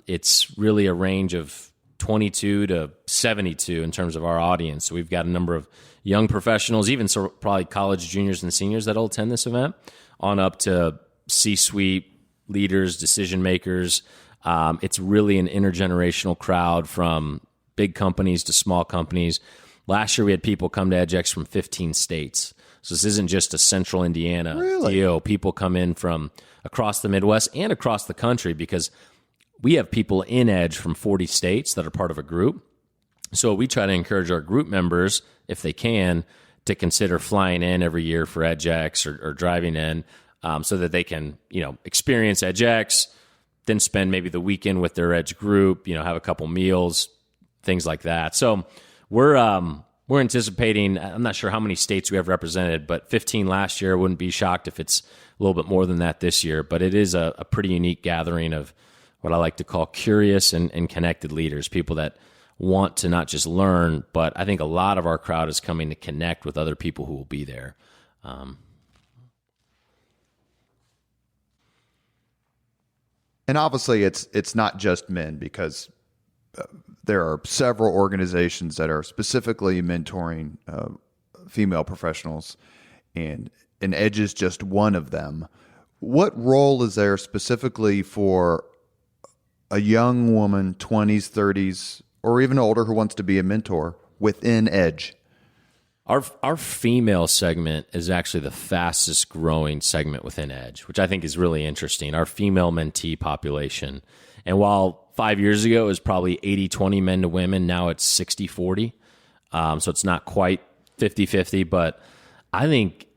it's really a range of 22 to 72 in terms of our audience. So we've got a number of young professionals, even probably college juniors and seniors that'll attend this event, on up to C-suite leaders, decision makers. It's really an intergenerational crowd, from big companies to small companies. Last year we had people come to EdgeX from 15 states. So this isn't just a central Indiana deal. People come in from across the Midwest and across the country, because we have people in Edge from 40 states that are part of a group. So we try to encourage our group members, if they can, to consider flying in every year for EdgeX or driving in, so that they can, experience EdgeX, then spend maybe the weekend with their Edge group, have a couple meals, things like that. So we're anticipating, I'm not sure how many states we have represented, but 15 last year. I wouldn't be shocked if it's a little bit more than that this year. But it is a pretty unique gathering of what I like to call curious and connected leaders, people that want to not just learn, but I think a lot of our crowd is coming to connect with other people who will be there. And obviously, it's not just men, because there are several organizations that are specifically mentoring female professionals, and Edge is just one of them. What role is there specifically for a young woman, 20s, 30s, or even older, who wants to be a mentor within Edge? Our female segment is actually the fastest growing segment within Edge, which I think is really interesting. Our female mentee population. And while 5 years ago it was probably 80-20 men to women, now it's 60-40. So it's not quite 50-50, but I think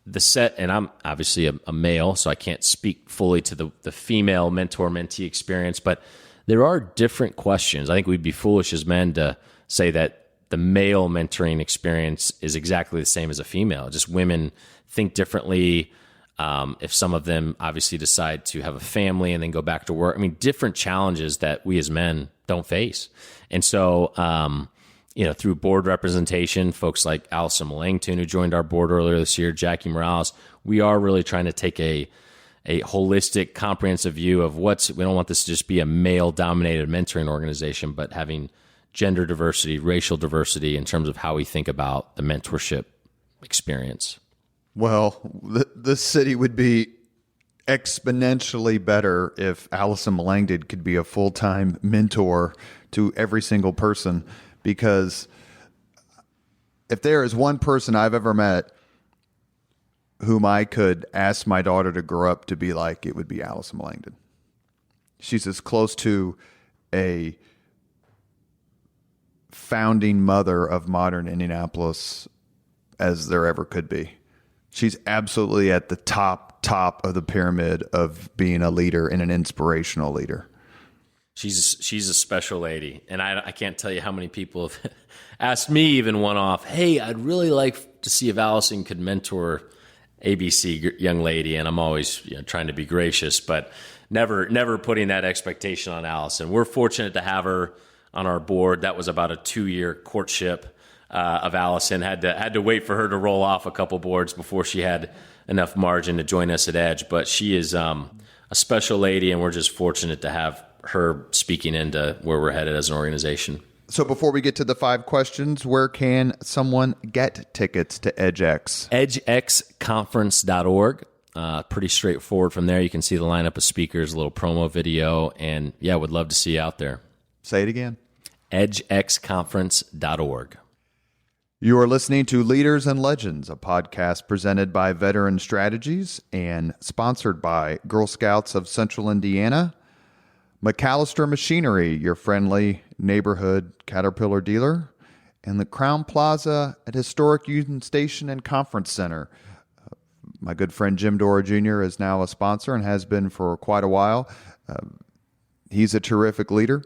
the set, and I'm obviously a male, so I can't speak fully to the female mentor-mentee experience, but there are different questions. I think we'd be foolish as men to say that the male mentoring experience is exactly the same as a female. Just women think differently. If some of them obviously decide to have a family and then go back to work, I mean, different challenges that we as men don't face. And so, through board representation, folks like Allison Melangton, who joined our board earlier this year, Jackie Morales, we are really trying to take a holistic, comprehensive view of we don't want this to just be a male-dominated mentoring organization, but having gender diversity, racial diversity in terms of how we think about the mentorship experience. Well, this city would be exponentially better if Allison Melangton could be a full-time mentor to every single person, because if there is one person I've ever met whom I could ask my daughter to grow up to be like, it would be Allison Melangton. She's as close to a founding mother of modern Indianapolis as there ever could be. She's absolutely at the top of the pyramid of being a leader and an inspirational leader. She's a special lady, and I can't tell you how many people have asked me even one-off, hey, I'd really like to see if Allison could mentor ABC young lady, and I'm always trying to be gracious, but never putting that expectation on Allison. We're fortunate to have her on our board. That was about a 2-year courtship of Allison. Had to wait for her to roll off a couple boards before she had enough margin to join us at Edge. But she is a special lady, and we're just fortunate to have her speaking into where we're headed as an organization. So before we get to the 5 questions, where can someone get tickets to EdgeX? EdgeXconference.org. Pretty straightforward from there. You can see the lineup of speakers, a little promo video, and would love to see you out there. Say it again. EdgeXconference.org. You are listening to Leaders and Legends, a podcast presented by Veteran Strategies and sponsored by Girl Scouts of Central Indiana, McAllister Machinery, your friendly neighborhood Caterpillar dealer, and the Crown Plaza at Historic Union Station and Conference Center. My good friend Jim Dora Jr. is now a sponsor and has been for quite a while. He's a terrific leader,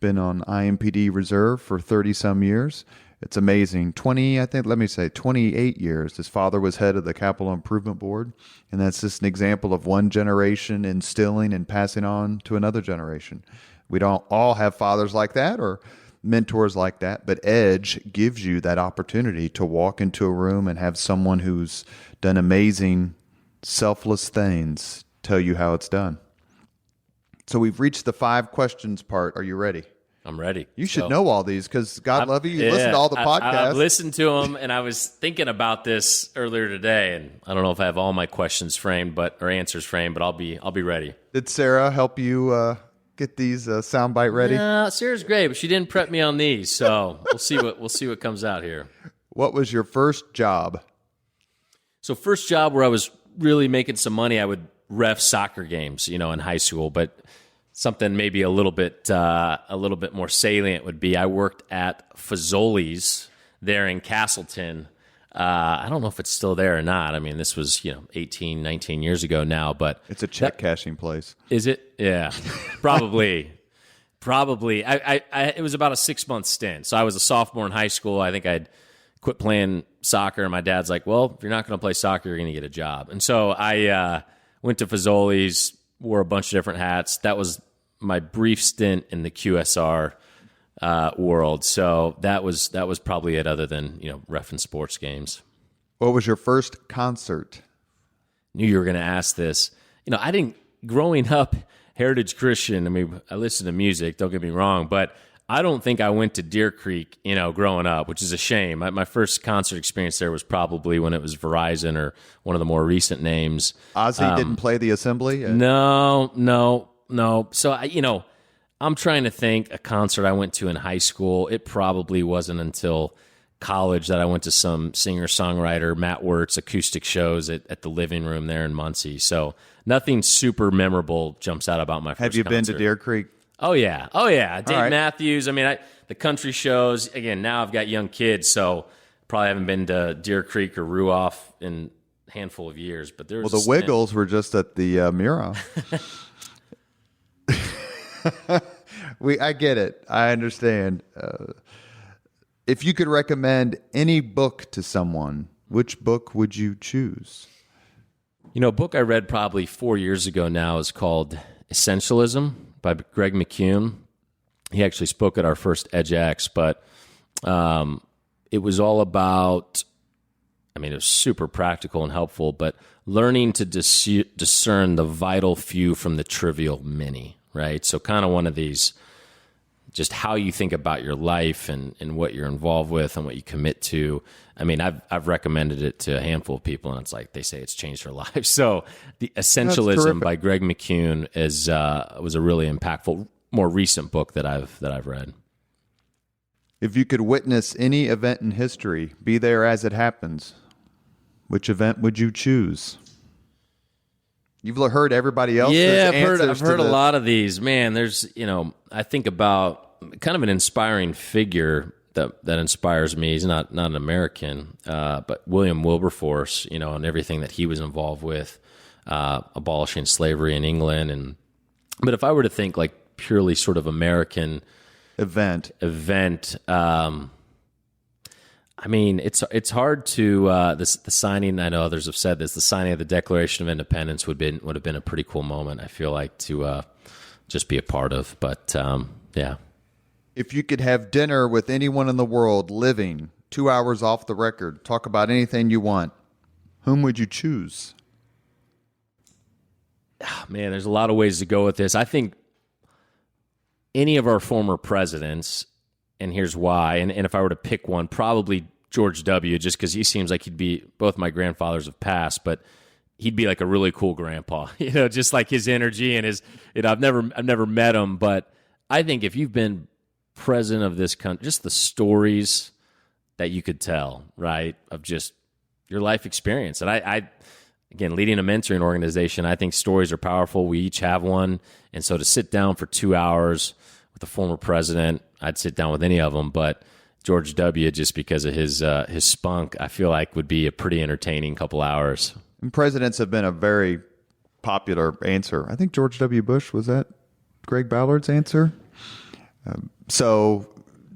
been on IMPD Reserve for 30-some years. It's amazing. 28 years. His father was head of the Capital Improvement Board, and that's just an example of one generation instilling and passing on to another generation. We don't all have fathers like that or mentors like that, but Edge gives you that opportunity to walk into a room and have someone who's done amazing, selfless things tell you how it's done. So we've reached the 5 questions part. Are you ready? I'm ready. You should know all these because God love you. You listen to all the podcasts. I've listened to them, and I was thinking about this earlier today, and I don't know if I have all my questions framed, or answers framed, but I'll be ready. Did Sarah help you get these soundbite ready? Yeah, Sarah's great, but she didn't prep me on these, so we'll see what comes out here. What was your first job? So first job where I was really making some money, I would ref soccer games, in high school, but something maybe a little bit more salient would be I worked at Fazoli's there in Castleton I don't know if it's still there or not. I mean, this was 18, 19 years ago now, but It's a check cashing place. is it? Yeah, probably. Probably. It was about a 6-month stint. So I was a sophomore in high school. I think I'd quit playing soccer, and my dad's like, well, if you're not going to play soccer, you're going to get a job. And so I went to Fazoli's, wore a bunch of different hats. That was my brief stint in the QSR world. So that was probably it, other than reffing sports games. What was your first concert? Knew you were going to ask this. I didn't, growing up Heritage Christian, I mean, I listened to music, don't get me wrong, but I don't think I went to Deer Creek, growing up, which is a shame. My first concert experience there was probably when it was Verizon or one of the more recent names. Ozzy didn't play the Assembly? No. So, I'm trying to think a concert I went to in high school. It probably wasn't until college that I went to some singer-songwriter, Matt Wirtz, acoustic shows at the Living Room there in Muncie. So nothing super memorable jumps out about my first Have you been to concert. Deer Creek? Oh, yeah. Dave right. Matthews. I mean, the country shows. Again, now I've got young kids, so probably haven't been to Deer Creek or Ruoff in a handful of years. But there was Well, the Wiggles were just at the Mira. I get it. I understand. If you could recommend any book to someone, which book would you choose? A book I read probably 4 years ago now is called Essentialism by Greg McCune. He actually spoke at our first EdgeX, but it was all about, it was super practical and helpful, but learning to discern the vital few from the trivial many, right? So kind of one of these, just how you think about your life and what you're involved with and what you commit to. I've recommended it to a handful of people, and it's like they say it's changed their lives. So the Essentialism by Greg McCune was a really impactful, more recent book that I've read. If you could witness any event in history, be there as it happens, which event would you choose? You've heard everybody else's answers. I've heard a lot of these. Man, there's, I think about kind of an inspiring figure that inspires me. He's not an American, but William Wilberforce, and everything that he was involved with, abolishing slavery in England. But if I were to think like purely sort of American event, it's hard to the signing. I know others have said this. The signing of the Declaration of Independence would have been a pretty cool moment, I feel like, to just be a part of. But yeah. If you could have dinner with anyone in the world living, 2 hours off the record, talk about anything you want, whom would you choose? Man, there's a lot of ways to go with this. I think any of our former presidents, and here's why, and if I were to pick one, probably George W., just because he seems like he'd be, both my grandfathers have passed, but he'd be like a really cool grandpa, just like his energy and his, I've never met him, but I think if you've been president of this country, just the stories that you could tell, right, of just your life experience. And I again, leading a mentoring organization, I think stories are powerful. We each have one. And so to sit down for 2 hours with a former president, I'd sit down with any of them, but George W., just because of his spunk, I feel like would be a pretty entertaining couple hours. And presidents have been a very popular answer. I think George W. Bush, was that Greg Ballard's answer? So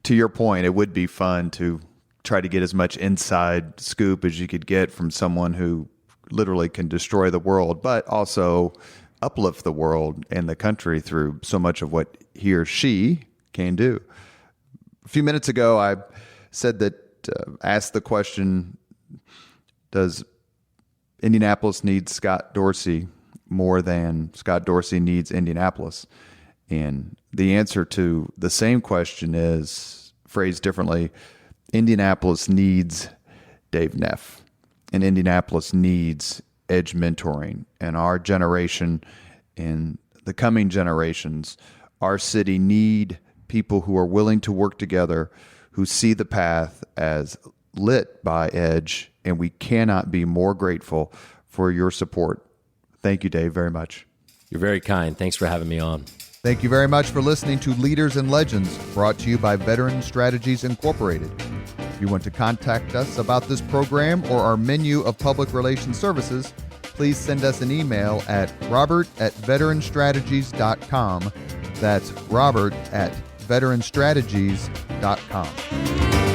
to your point, it would be fun to try to get as much inside scoop as you could get from someone who literally can destroy the world, but also uplift the world and the country through so much of what he or she can do. A few minutes ago, I said that, asked the question, does Indianapolis need Scott Dorsey more than Scott Dorsey needs Indianapolis? And the answer to the same question is, phrased differently, Indianapolis needs Dave Neff, and Indianapolis needs edge mentoring. And our generation and the coming generations, our city need people who are willing to work together, who see the path as lit by edge, and we cannot be more grateful for your support. Thank you, Dave, very much. You're very kind. Thanks for having me on. Thank you very much for listening to Leaders and Legends, brought to you by Veteran Strategies Incorporated. If you want to contact us about this program or our menu of public relations services, please send us an email at robert@veteranstrategies.com. That's robert@veteranstrategies.com.